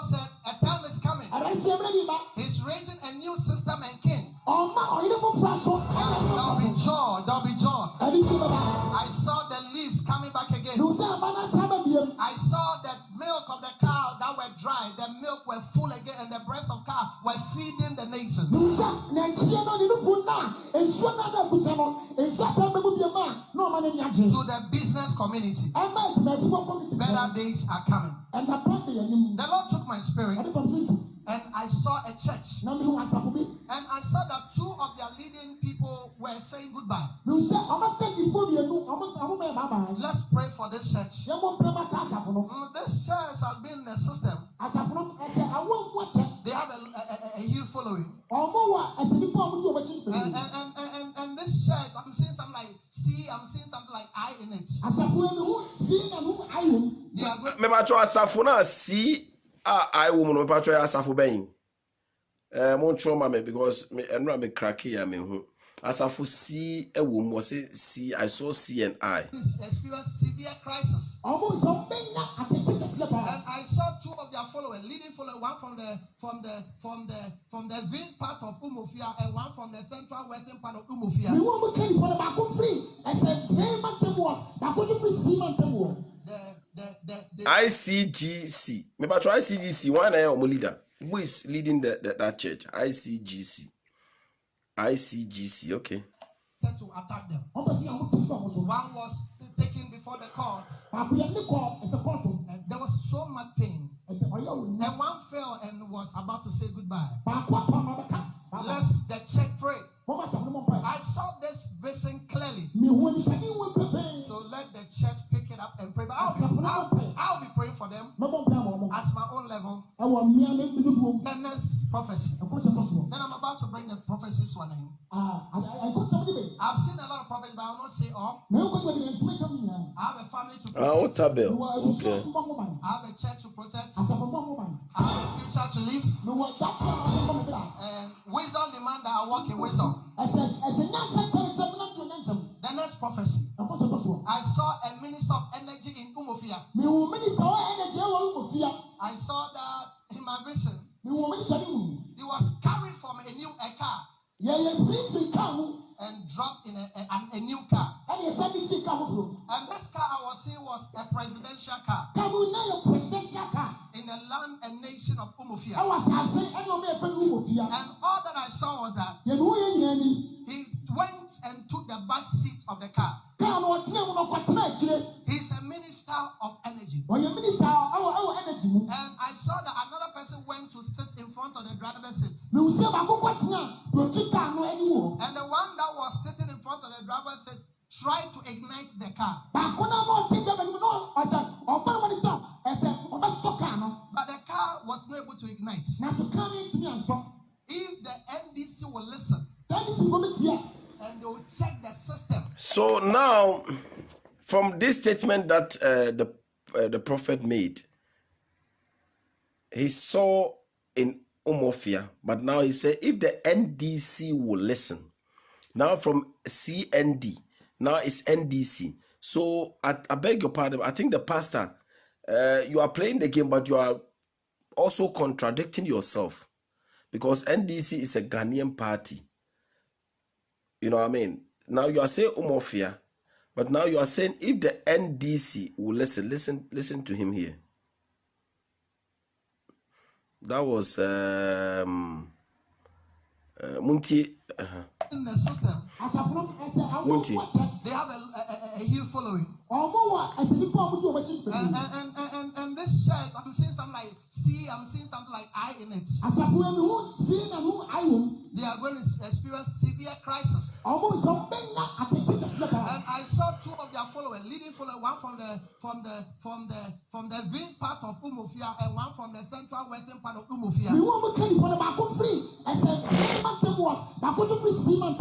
said, a time is coming. He's raising a new system and king. There'll be joy, there'll be joy. I saw the leaves coming back again. I saw the milk of the cow that were dry, the milk were full again, and the breast of cow were feeding the nation. To the business community, better days are coming. The Lord took my spirit, and I saw a church, and I saw that two of their leading people were saying goodbye. Let's pray for this church. This church has been in a system. They have a huge following. And this church, I'm seeing something like C, I'm seeing something like I in it. Me ba tro asafo na si I woman me ba tro asafo ben. Mon trauma me because me enra me crack here me hu. Asafo si e wo mo say C, I saw C and I. Experience severe crisis. And I saw two of their followers, leading followers, one from the Vin part of Umofia and one from the central western part of Umofia. The ICGC. Me ba try ICGC. One na your leader. Who is leading that church? ICGC. ICGC. Okay. To attack them. One was taken before the court. And there was so much pain. And one fell and was about to say goodbye. Let's the church pray. I saw this vision clearly. So let the church pick it up and pray. But I'll be praying for them as my own level. Then next prophecy. Then I'm about to bring the prophecies one in. I've seen a lot of prophets, but I will not say all. I have a family to protect. Okay. I have a church to protect. I have a future to live. And wisdom demands that I walk in wisdom. The next prophecy. I saw a minister of energy in Umofia. I saw that in my vision. He was carried from a car and dropped in a new car. And this car I was seeing was a presidential car in the land and nation of Umofia. And all that I saw was that he went and took the back seat of the car. He's a minister of energy. And I saw that another person went to sit in front of the driver's seat. And the one that was sitting in front of the driver's seat tried to ignite the car. But the car was not able to ignite. If the NDC will listen, and they will check the system. So now, from this statement that the prophet made, he saw in Umofia, but now he said if the NDC will listen. Now from CND, now it's NDC. So I beg your pardon. I think the pastor, you are playing the game, but you are also contradicting yourself, because NDC is a Ghanaian party. You know what I mean? Now you are saying Umofia, but now you are saying if the NDC will listen to him here. That was Munti. In the system, Munti. They have a huge following. And this church, I'm seeing something like C, I'm seeing something like I in it. They are going to experience severe crisis. And I saw two of their followers, leading follower, one from the Vin part of Umofia and one from the central western part of Umofia. We want to for the Bako free. I said, Bako free Simon.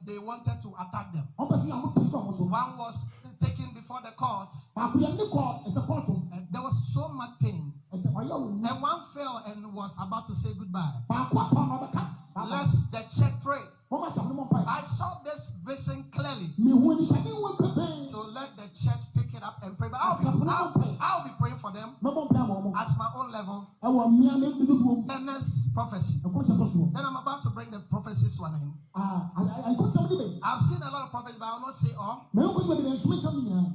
They wanted to attack them. One was taken before the court. And there was so much pain. And one fell and was about to say goodbye. Let the church pray. I saw this vision clearly. So let the church pick it up and pray. But I'll be praying for them as my own level. The next prophecy. Then I'm about to bring the prophecies to an end. I've seen a lot of prophecies, but I will not say all.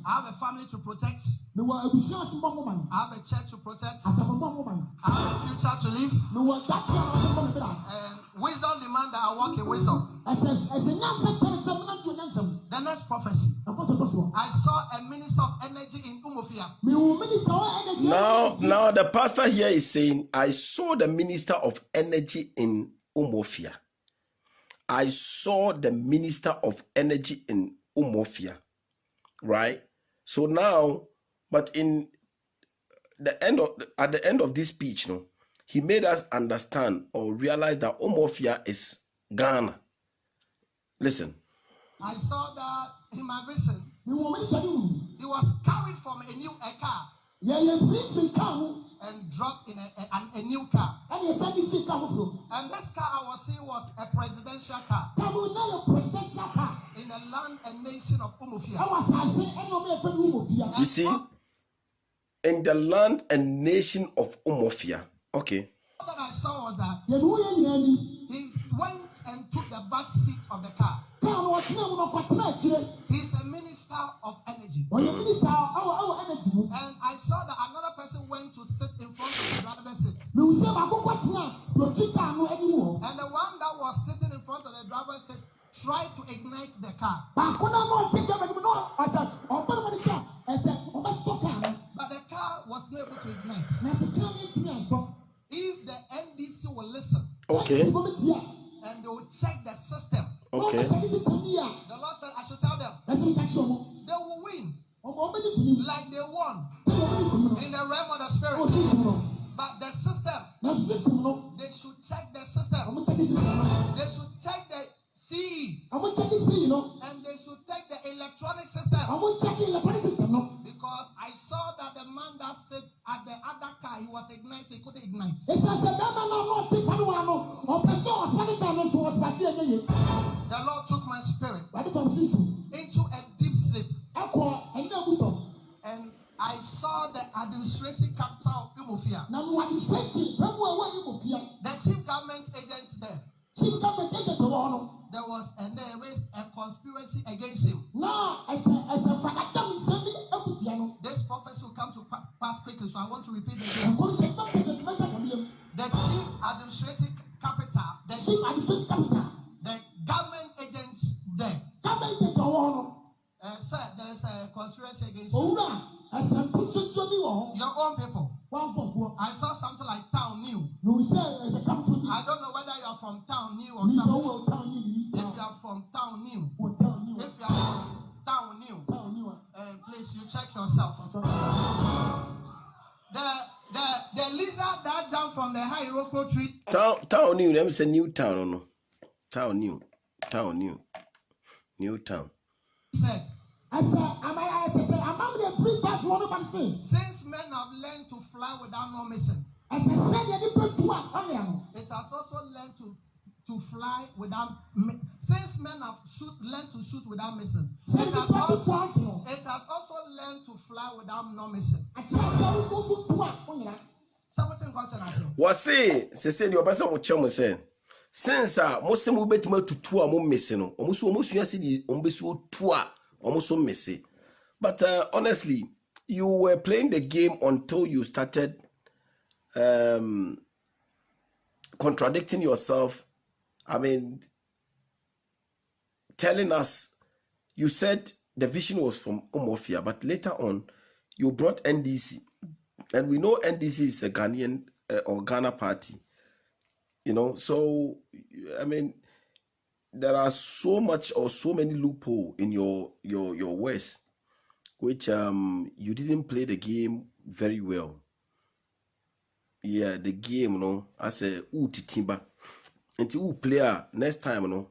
I have a family to protect. I have a church to protect. I have a future to live. And wisdom demands that I walk in wisdom. The next prophecy. I saw a minister of energy in Umofia. Now the pastor here is saying, I saw the minister of energy in Umofia. I saw the minister of energy in Umofia. Right? So now, but in the end of at the end of this speech, no, he made us understand or realize that Umofia is Ghana. Listen. I saw that in my vision. He was carried from a car and dropped in a new car. And this car I was seeing was a presidential car in the land and nation of Umofia. You see, in the land and nation of Umofia. Okay. What I saw was that he went and took the back seat of the car. He's a minister of energy. And I saw that another person went to sit in front of the driver's seat. And the one that was sitting in front of the driver's seat tried to ignite the car. But the car was not able to ignite. If the NDC will listen, okay, and they will check the system, okay, the Lord said I should tell them they will win like they won in the realm of the spirit. But the system, they should check the system. They should check the CE, and they should take the electronic system. Because I saw that the man that sat at the other car, he was ignited, he couldn't ignite. The Lord took my spirit into a deep sleep. And I saw the administrative capital of Umofia. The chief government agents there. There was a conspiracy against him. This prophecy will come to pass quickly, so I want to repeat it again. The chief administrative capital, the government agents there. Sir, there is a conspiracy against you. Your own people. I saw something like Town New. I don't know whether you are from Town New or something. If you are from Town New, if you are from Town New, please you check yourself. The lizard that jumped from the high Iroko tree. Town New. Let me say New Town or no? Town New. New Town. Said. Since men have learned to fly without no missing, it has also learned to fly without. Since men have learned to shoot without missing, it has also learned to fly without no missing. Something concerned. Say the person will tell me say. Since most of them to two are missing, almost you see the umbesu tour almost messy. But honestly, you were playing the game until you started contradicting yourself. I mean, telling us, you said the vision was from Umofia, but later on, you brought NDC. And we know NDC is a Ghanaian or Ghana party. You know, so, I mean, there are so much or so many loophole in your words, which you didn't play the game very well. Yeah, the game, no, as a titimba. Until player next time, no.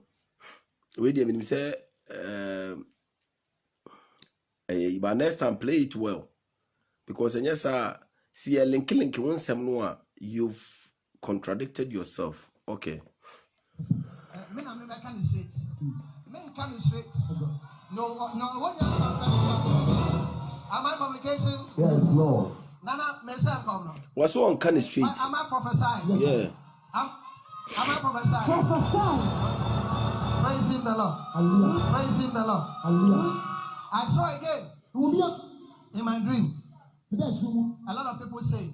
We didn't say but next time play it well. Because yes, see a link one some you've contradicted yourself. Okay. Me na me can straight. Me can straight. No, what you am I communication? Yes, Lord. Nana, myself come now. What's on can street? Am I prophesying? Yeah. Am I prophesying? Prophesy. Praising the Lord. Hallelujah. Praising the Lord. Hallelujah. I saw again in my dream. A lot of people say,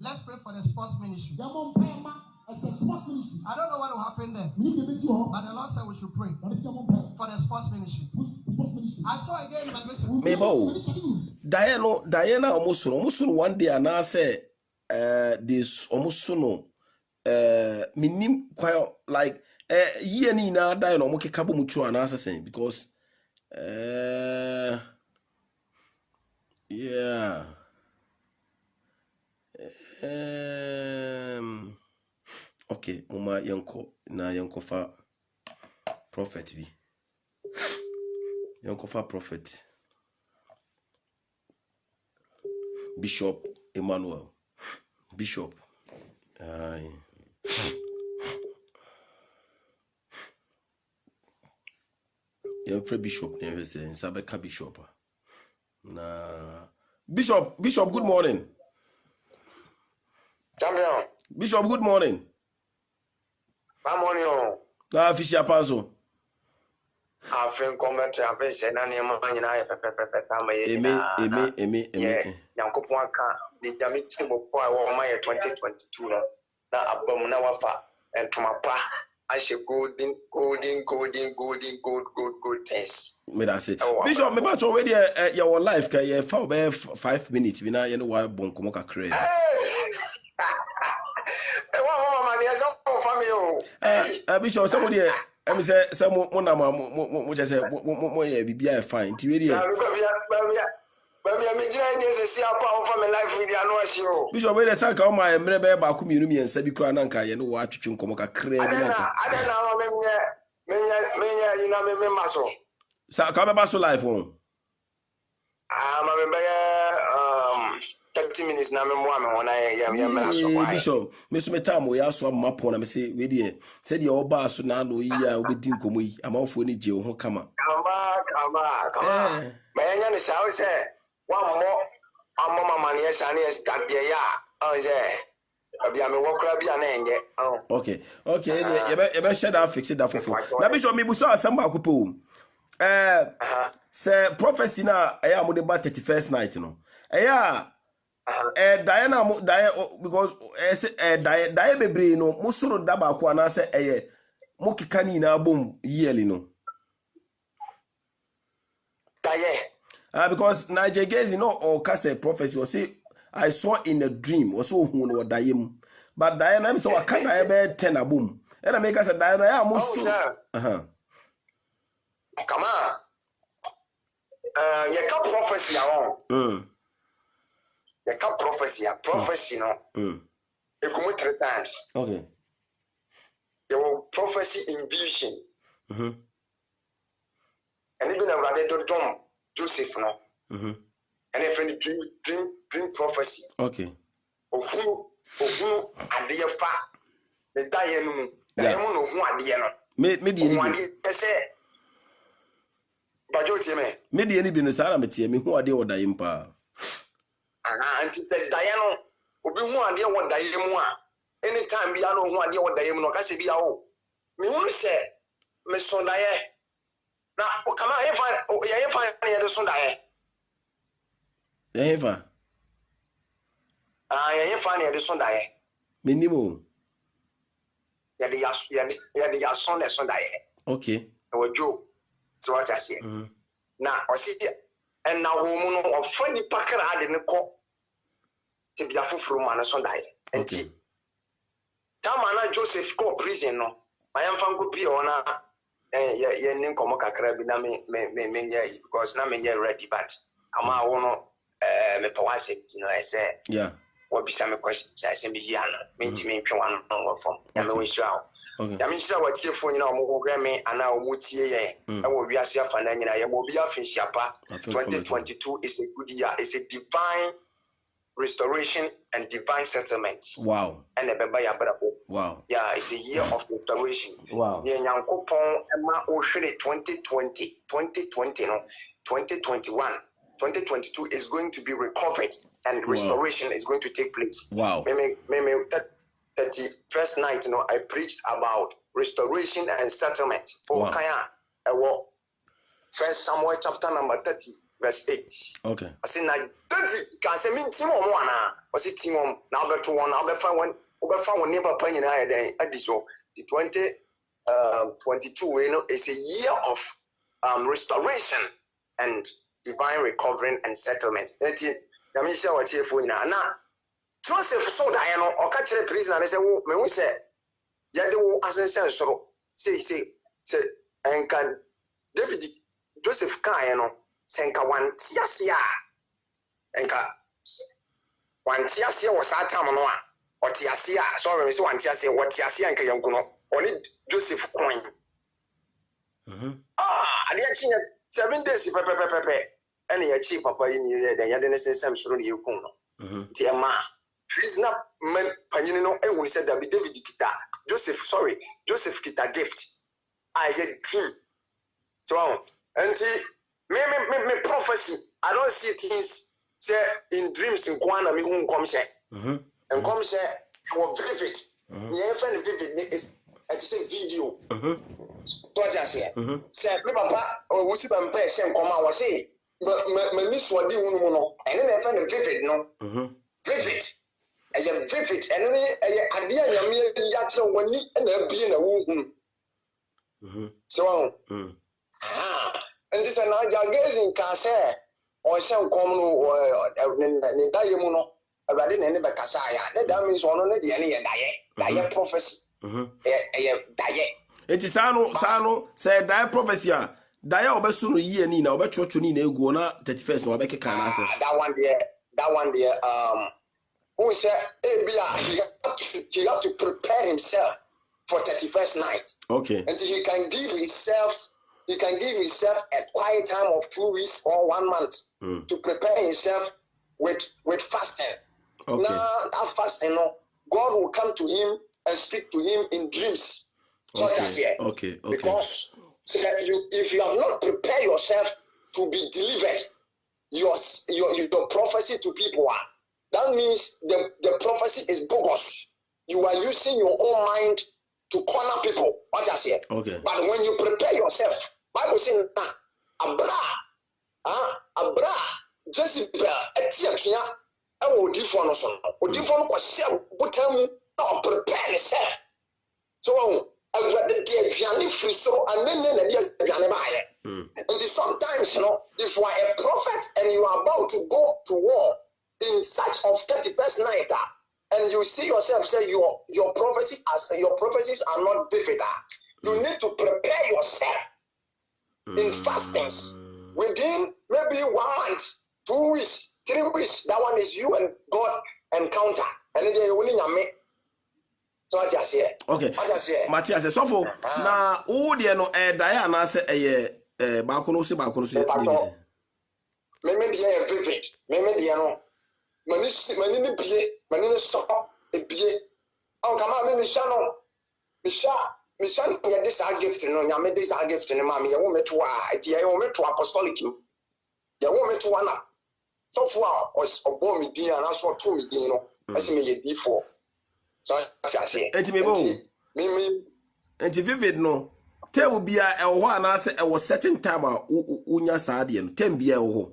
let's pray for the sports ministry. I don't know what will happen there, but the Lord said we should pray for the sports ministry. I saw again in my vision. Diana almost one day and I say this almost no minim quite like ye ni na Diana almost kabo mucho and answer saying because yeah. Okay, Mama Yanko na Yanko fa prophet bi. Yanko fa prophet. Bishop Emmanuel. Bishop. Aye. Yanko Bishop never say Sabeka Bishop. Na Bishop, good morning. Champion. Bishop, good morning. Good morning. Na Fisher Panzo. I think comment I be say na niam anyina pepepepe ta ma ye Eme. Yankopon aka the jamiti bo po a wo ma ye 2022 no na abam na wafa entoma pa I should gold things. Me that say. Bishop, me about already your life ka ye fa be 5 minutes we na ye no wa bon komo kakra. Bishop, somebody I say some mo na mo just say mo ye bibia fine. Ti we dey. Bishop, we dey say ka o ma emre be ba ku mienu miensa bi kura na nka ye no wa atwetwe nkomo kakra bi na nka. Sa ka be ba so life on. 30 minutes na me mo am na so kwa. Bishop, me so metamo ya so am mapo na me say we dey say the oba so na no yi a obedi nkomo yi amanfo ni je wo ho kama. Kama. Me nya ni sa o say wa mo amoma mane sa na start there ya. O say obia me wokra bia na enye. Okay. You be share that fix it that for. Na Bishop me bu so asem ba kopo. Say prophecy na e am de ba 31st night no. Diana because Diana bebre no musoro daba ko na se mo kika ni na bom yearly no. Because Niger Gazi no or case prophecy or say I saw in a dream or so who no Diana. But Diana am so can I be 10 abom. And I make us a Diana ya musoro. Come on. You can prophecy around. You can prophecy no. You come 3 times. Okay. There will prophecy in vision. And even a to Tom Joseph no. And if any dream prophecy. Okay. Who adeɛ fa the Diana mu. Diana no who adeɛ no. Me di ni. Bajo tie me. Me di ni bi no sara me tie me who adeɛ wo Diana pa. Anti said Diana obi hu ade wo daye mu a anytime bia no hu ade wo daye mu no ka se bia wo me hu se me so daye na o kama ye fa na ye de so daye ye fa ye fa na ye de so daye minimo ye de ya so na so daye okay wo jo so what I say na o si and now wo no ofa ni pakra ade ne ko ti bia foforo ma na so dae enti tamana Joseph go prison no I am fan go bi ona ye nin komo kakra bi na me because na me ready but ama wono me pawase no say yeah what be some question say me yana me ntimi ntwe wan no from ya me we sure ya me sure what tiefo nyina omo hwe me ana omo tie ye e wo wiase afa na nyina ye mo bi afinsiapa 2022 is a good year, it's a divine restoration and divine settlement. Wow. And a beba ya brabo. Wow. Yeah, it's a year of restoration. Wow. Ye nyankopon ema o hwere 2020 no 2021 2022 is going to be recovered and restoration is going to take place. Wow. Me 31st night, I preached about restoration and settlement. Wow. First Samuel chapter number 30 verse 8. Okay. I say na David can say mean team on one or say team on now better one now be found one neighbor penny na then so the 2022 is a year of restoration and divine recovering and settlement. Na me say what here for na Joseph so da or catch the prison and say wo me hu say ya de wo asensen soro say and can David Joseph kan senka wantiasia enka wantiasia was atam no a otiasia sorry so wantiasia watiasia enka yankuno oni Joseph coin ade achinya 7 days pepepepe ene ya chi papa yi ni den ya de ne sensem soro ne yekun no ti ema prisoner man panyini no ehun se David kita Joseph kita gift I get dream so until me prophecy I don't see things say in dreams in kwana me who come say and come say was vivid yeah friend vivid is I say video to just say me papa o wusi ba mpa say nkoma wa say me miss wadi wonu no and then friend vivid no vivid vivid and then ade anyame ya kire wani na abie na wo hu so and this now you're gazing can say or some common in diamuno about in any Bacasaya. That means one on the any diet prophecy. Diet. It is Sano said diet prophecy. Dia obesuno ye ni na obechocho ni na egu na 31st no obeke kan ase. That one there who said he have to prepare himself for 31st night. Okay. And he can give himself a quiet time of 2 weeks or 1 month to prepare himself with fasting. Okay. Now that fasting, God will come to him and speak to him in dreams. So that's here. Okay. Because if you have not prepared yourself to be delivered, your prophecy to people that means the prophecy is bogus. You are using your own mind to corner people. What I say? Okay. But when you prepare yourself, Bible says, Abra, Jezebel, Etiapia, I will differ no son. Or different question, but prepare yourself. So I got the dear Gianni free so and then the Gianni. And sometimes, if you are a prophet and you are about to go to war in such of 31st night, and you see yourself say your prophecies are not vivid, you need to prepare yourself in fastings within maybe 1 month, 2 weeks, 3 weeks. That one is you and God encounter, and then you're winning a me. So what you say? Okay. What you say? Matthias, so for na who dey no Diana say baako so me dey vivid. Me dey no. Mani ni bie, mani ni so ebie. On kama me misha no. Misha no ya this gift no, nya me this gift no ma me ye wo meto a, eti ye wo meto apostolic no. Ye wo meto na. So for obo mi din ana so to mi din no. Ase me ye di for. So I say. Eti me bo. Me enti vivid no. Tell bia e wo ana se e wo certain time a unya saa de no. Tem bia e wo.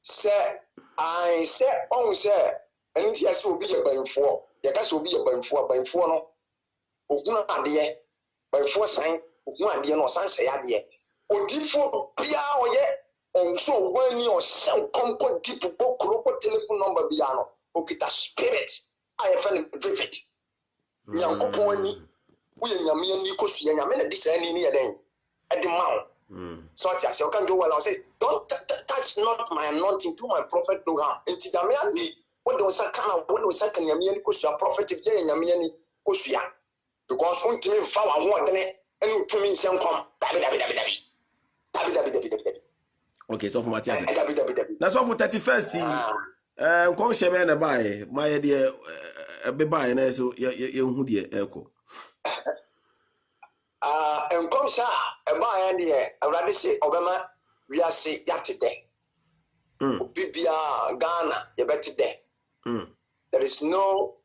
Say I say on say and yes will be a banfo. You can so be a banfo no. Oguna ade banfo sign oguna ade no san say ade. Odifo bia oye onso ogwani o sell konko deep bokro telephone number bia no. Okita spirit I find vivid. Nyankopon ni we nyame ni kosua nyame na dis ani ni yeden e de ma so tia se o kan do well I say don't touch not my anointing to my prophet no harm enti da me ani what do say kana what do say kan nyame ni kosua prophet if ye nyame ni kosua because untimi mfa wa ho odene ene utumi nhyɛ nkom dabi okay so for Matthias na so for 31st nkom hyɛ na bae ma ye de be bae na so ye hu de eko nkom sha e bae de awrade se obema wiase yatede bibia Ghana ye betede there is no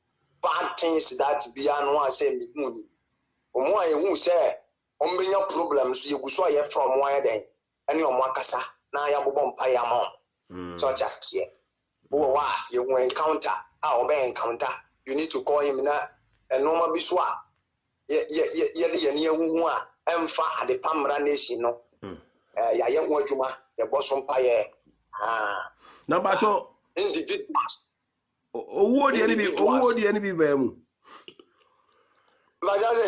bad things that bia no I say me muni omo aye hu say ombenya problems ye guso aye from one den ene omo akasa na ya bobom pa ya mo so chache wo wa ye hu encounter obe encounter you need to call him na enoma bi so a ye de ne hu a emfa ade pamra nation no ya ye hu adwuma ye boso mpa ye number 2 individuals owo de ni bi ba mu Bajaze.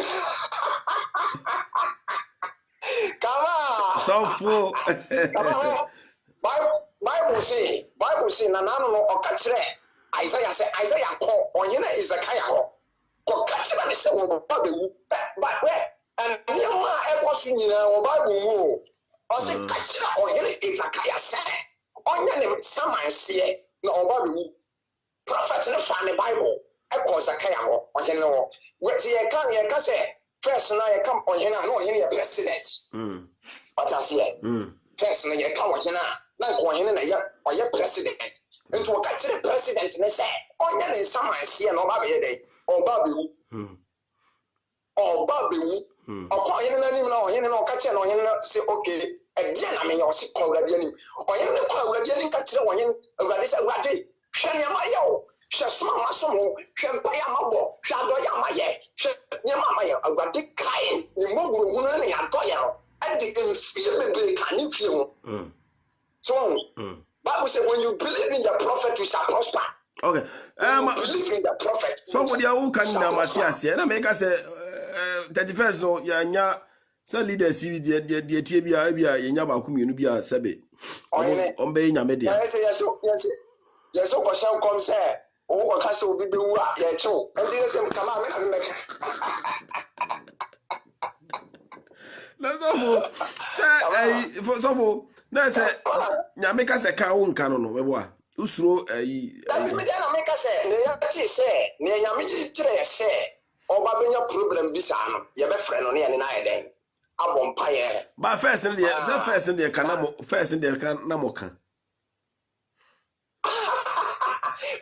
Come on. So full. Bible say na nanu no okachire Isaiah say Isaiah call onyena Ezekiah call. Ko kachire ne se wo ba bewu. But where and nyama ekosu nyina wo Bible mu o say kachire onyena Ezekiah say onyena samanse na wo ba bewu. Prophet ne fa ne Bible eko Zakaya ho ohene ho weti ye kan say first na ye come ohene na ohene ye president what I say first na ye kan ohene na ohene na ye oye president into o ka kire president ne say onye ne samanse na oba be ye dey oba be wu okọ ohene na nim na ohene na o ka kire na ohene na say okay e dia na me ye o si ko awrade anim ohene ne ko awrade anim ka kire ohene awrade say awrade hwe ne ma ye o hwe soma masomo hwe mpa ya mabo hwe ado ya maye hwe nyama maye agwade kai ni moguru hunu ne ado ya no ade enfie bebe kan ni fie ho so Bible say when you believe in the prophet you shall prosper. Okay believe in the prophet so for the who can na Matthias na make us 31st no ya nya so leaders the tie bia ye nya ba ku mienu bia sebe on be nya media yes so question come say o ka se obi be wu a ye chew enti say kama me na me na so for na say nya make us ka wo nka no mebo a usuro me dey na make us ne ya ti say ne nya me kire say oba benya problem bi sa no ye be frɛ no ne ye na ye den abom pa ye ba first in the kan na mo kan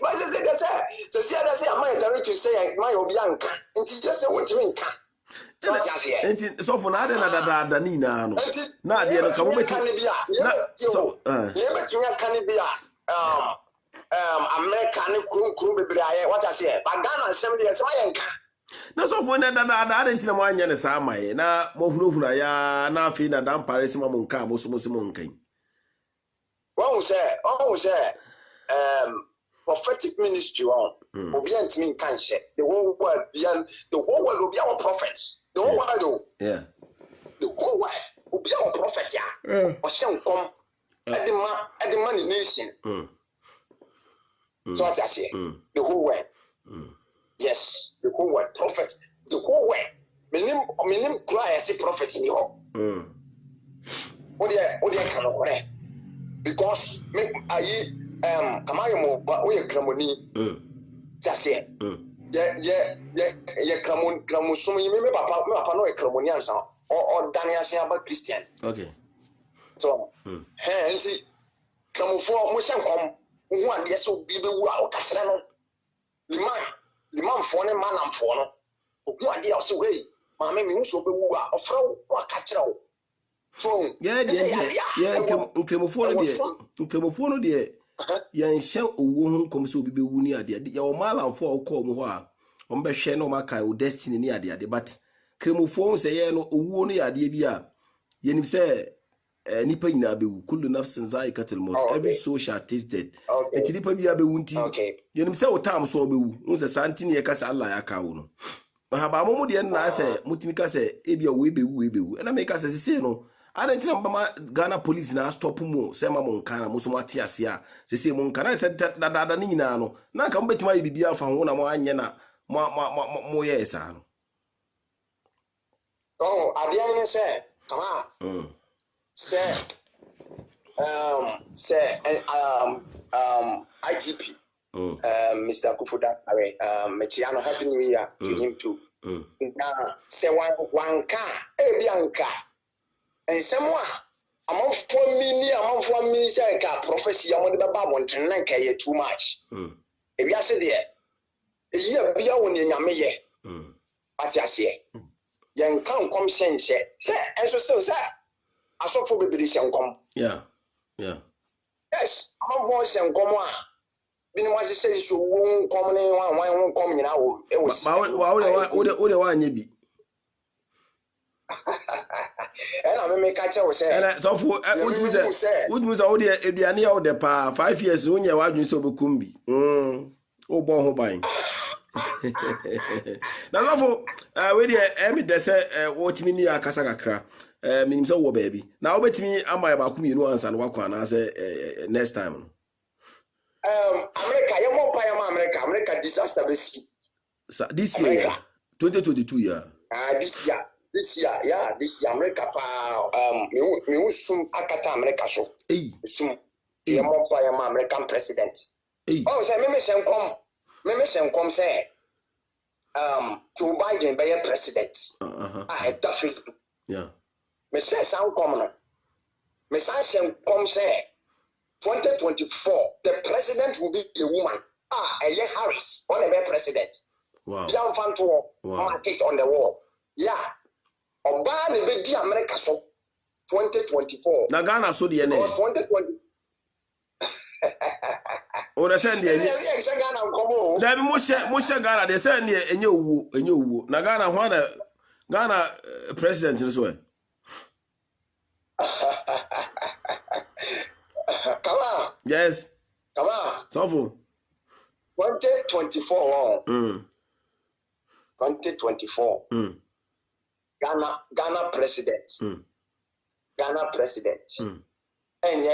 but say am I direct to say my obi anka nti just say what me nka so just here nti so for na da ni na no na de no ka mo beti na so ye beti nya kan bi a America ne krum bebre aye what I say but Ghana sem de say my nka na so for na da nti na mo anya ne sa amaye na mo hunu ya na afi na dan Paris ma mo nka mo so mo nkan won say prophetic ministry obi antimi nkan hye the whole world obi our prophets the whole world the whole world obi our prophet ya o hye nkom edema ni nation so what I say the whole world yes the whole world prophet the whole world minim cry as a prophet ni ho o de kan okore because me ayi kamayo mo ba o ye kramoni just here ye kramon so me papa no e kramoni ansa o daniel sia ba Christian okay so enti kramofo mo se nkom hu ade so bi be wu a o kasere no liman fo ne manam fo no hu ade o se wey ma me hu so be wu a ofra wa ka kire o so ukremofo no de yan hye owo hu kom se obi be wu ni ade ya o malamfo o ko mu ho a o mbe hwe no maka o destiny ni ade but kremofo se ye no owo no ya ade bi a yenim se nipa nyina be wu kullu nafsin zaikatul maut every soul shall taste death eti nipa bi a be wu nti yenim se o tam so be wu no se santi ne ye kasa Allah ya kawo no haba mo de na say mutimi ka say ebi o we bewu na me ka say sese no ana ntina mama Ghana police na stop mu say ma mo nka na mo so mate ase a sese mo nka na say dada ni nyina no na ka mo betima ye bibia afa ho na mo anye na mo ye esa no oh adia ni say kama say IGP Mr. Kufuda Mechiano, happy new year to him too. Now, say one car, Bianca, and someone among 4 million, say, prophecy, I'm on the Babon to Nanka too much. If you say there, a year beyond in Yamaye, but I say, young come sense, say, and so, sir, I saw for baby this young come. Yeah. Yes, I'm voice and come on. Been what you say, so won't come in one coming out. It was what one ye be. And I may catch us say, and so for what was all the Ediania or the pa 5 years when you are so Bukumbi. Oh, bon, ho buying. Now, for where the Emmy say, what me near Casacra, means so, baby. Now, bet me, am I about you once and walk on as next time. America, you won't America disaster this year, 2022 year. This year, America, me sum akata America so. Sum, you won't American president. Oh, say me send come say, Joe Biden be president. I had that Facebook. Yeah. Me say sound come. Me say come say. 2024, the president will be a woman. Harris, one of the president. Wow. Young fan to market on the wall. Yeah. Obama the big America so 2024. Na Ghana so the NA. 2020. Oh, they send the Ghana. There be Moshe Ghana. They send the enyo. Na Ghana one Ghana president this way. Come on. Yes. Come on. So for 2024. 2024. Ghana president. Ghana president. And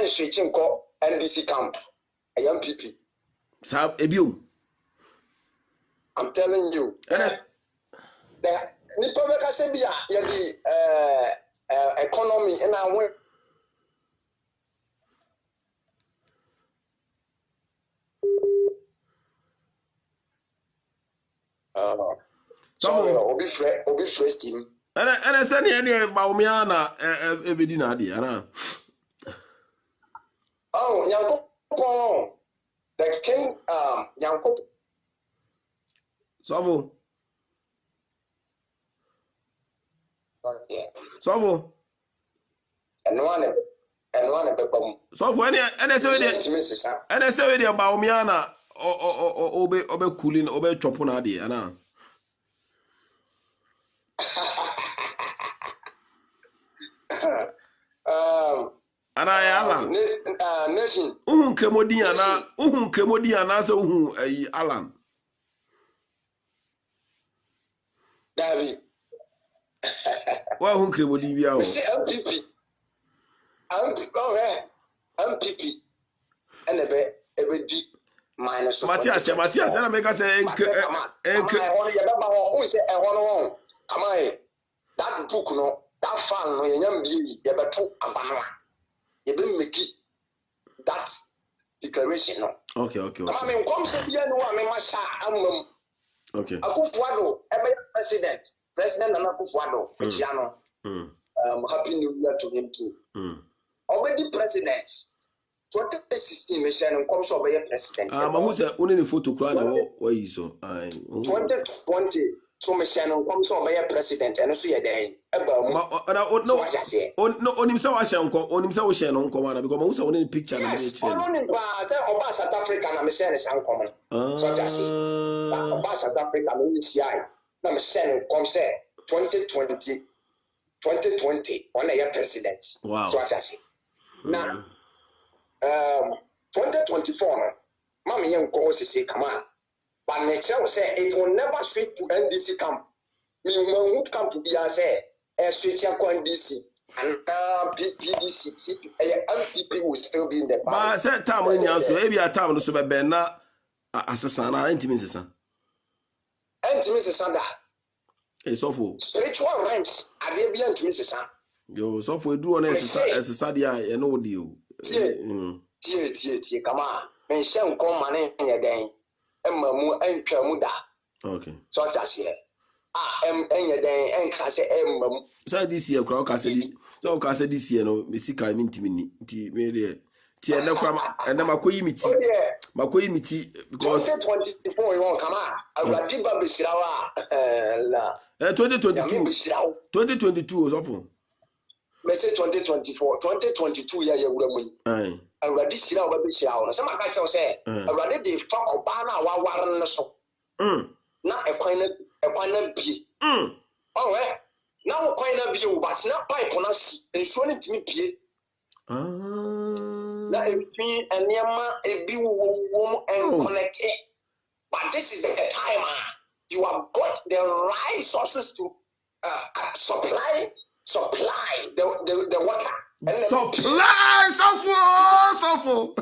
switching call NDC camp. A young PP. Sab ebium. I'm telling you. The Nipo Meka Sebia the economy and I went. Sorry, obi fresh team. And I said any Baumiana ebedina di ana. Oh, Yanko, the king, Yanko. Savo. Yeah. Savo. And one of so for any and I say the Baumiana obe cooling obe chopuna di ana. Ana ya Alan. Nation. Kremodi ana so Alan. David. Wa kremodi bia o. MPP. MPP. And ebe di minus. Matthias na make say come on. That book no, that fan no yenyam bi ye beto abanwa. Ye be make that declaration no. Okay. Come me come say bia no wa me masha amam. Okay. Akufo-Addo ebe president Nana Akufo-Addo echiano. Happy new year to him too. Already president 2016 mission come so be president. Who say only the photo cry na what you so. 2020 so mission come so be president and so ye dey eba mu. No onim say wa share nko onim say wo share no nko na because who say only picture na dey chere. Onim ba say oba South Africa na me share san nko no. So just say oba South Africa me share na me share nko say 2020 on a president. Wow. So what I say. Now 2024 no. Mama yen ko say come on. But nature say it will never switch to NDC camp. Me who camp to be say switch to NDC and PDC MPP will still be in the party. But say time when you so maybe a time no so be na asesa na intimi sesa. Intimi sesa da. So for spiritual realms are they be intimi sesa. Yo so for do on asesa dia e no di o. Tie come on. Men hye nkom ma na nye den. Emma mu antwa mu da. Okay. So that's here. Enye den enka se emma mu. So this year crowd ka say this. So ka say this year no me sika me ntimi ni. Nti me dey. Ti e na kwa e na makoyi miti. Makoyi miti because 2024 you want come on. Awurade ba besira wa. La. 2022. 2022 was awful. Me say 2024, 2022 ya wura mu yi. Awurade sira wa be sira wo. Se ma ka che say awurade dey fa oba na wa war no so. Na ekwan na bi. Oh na wo kwan na bi o but na pipe na si. Ensuo ne timi bie. Na everything enema ebi wo and connect it. But this is the time you have got the right sources to supply the water. And supply, so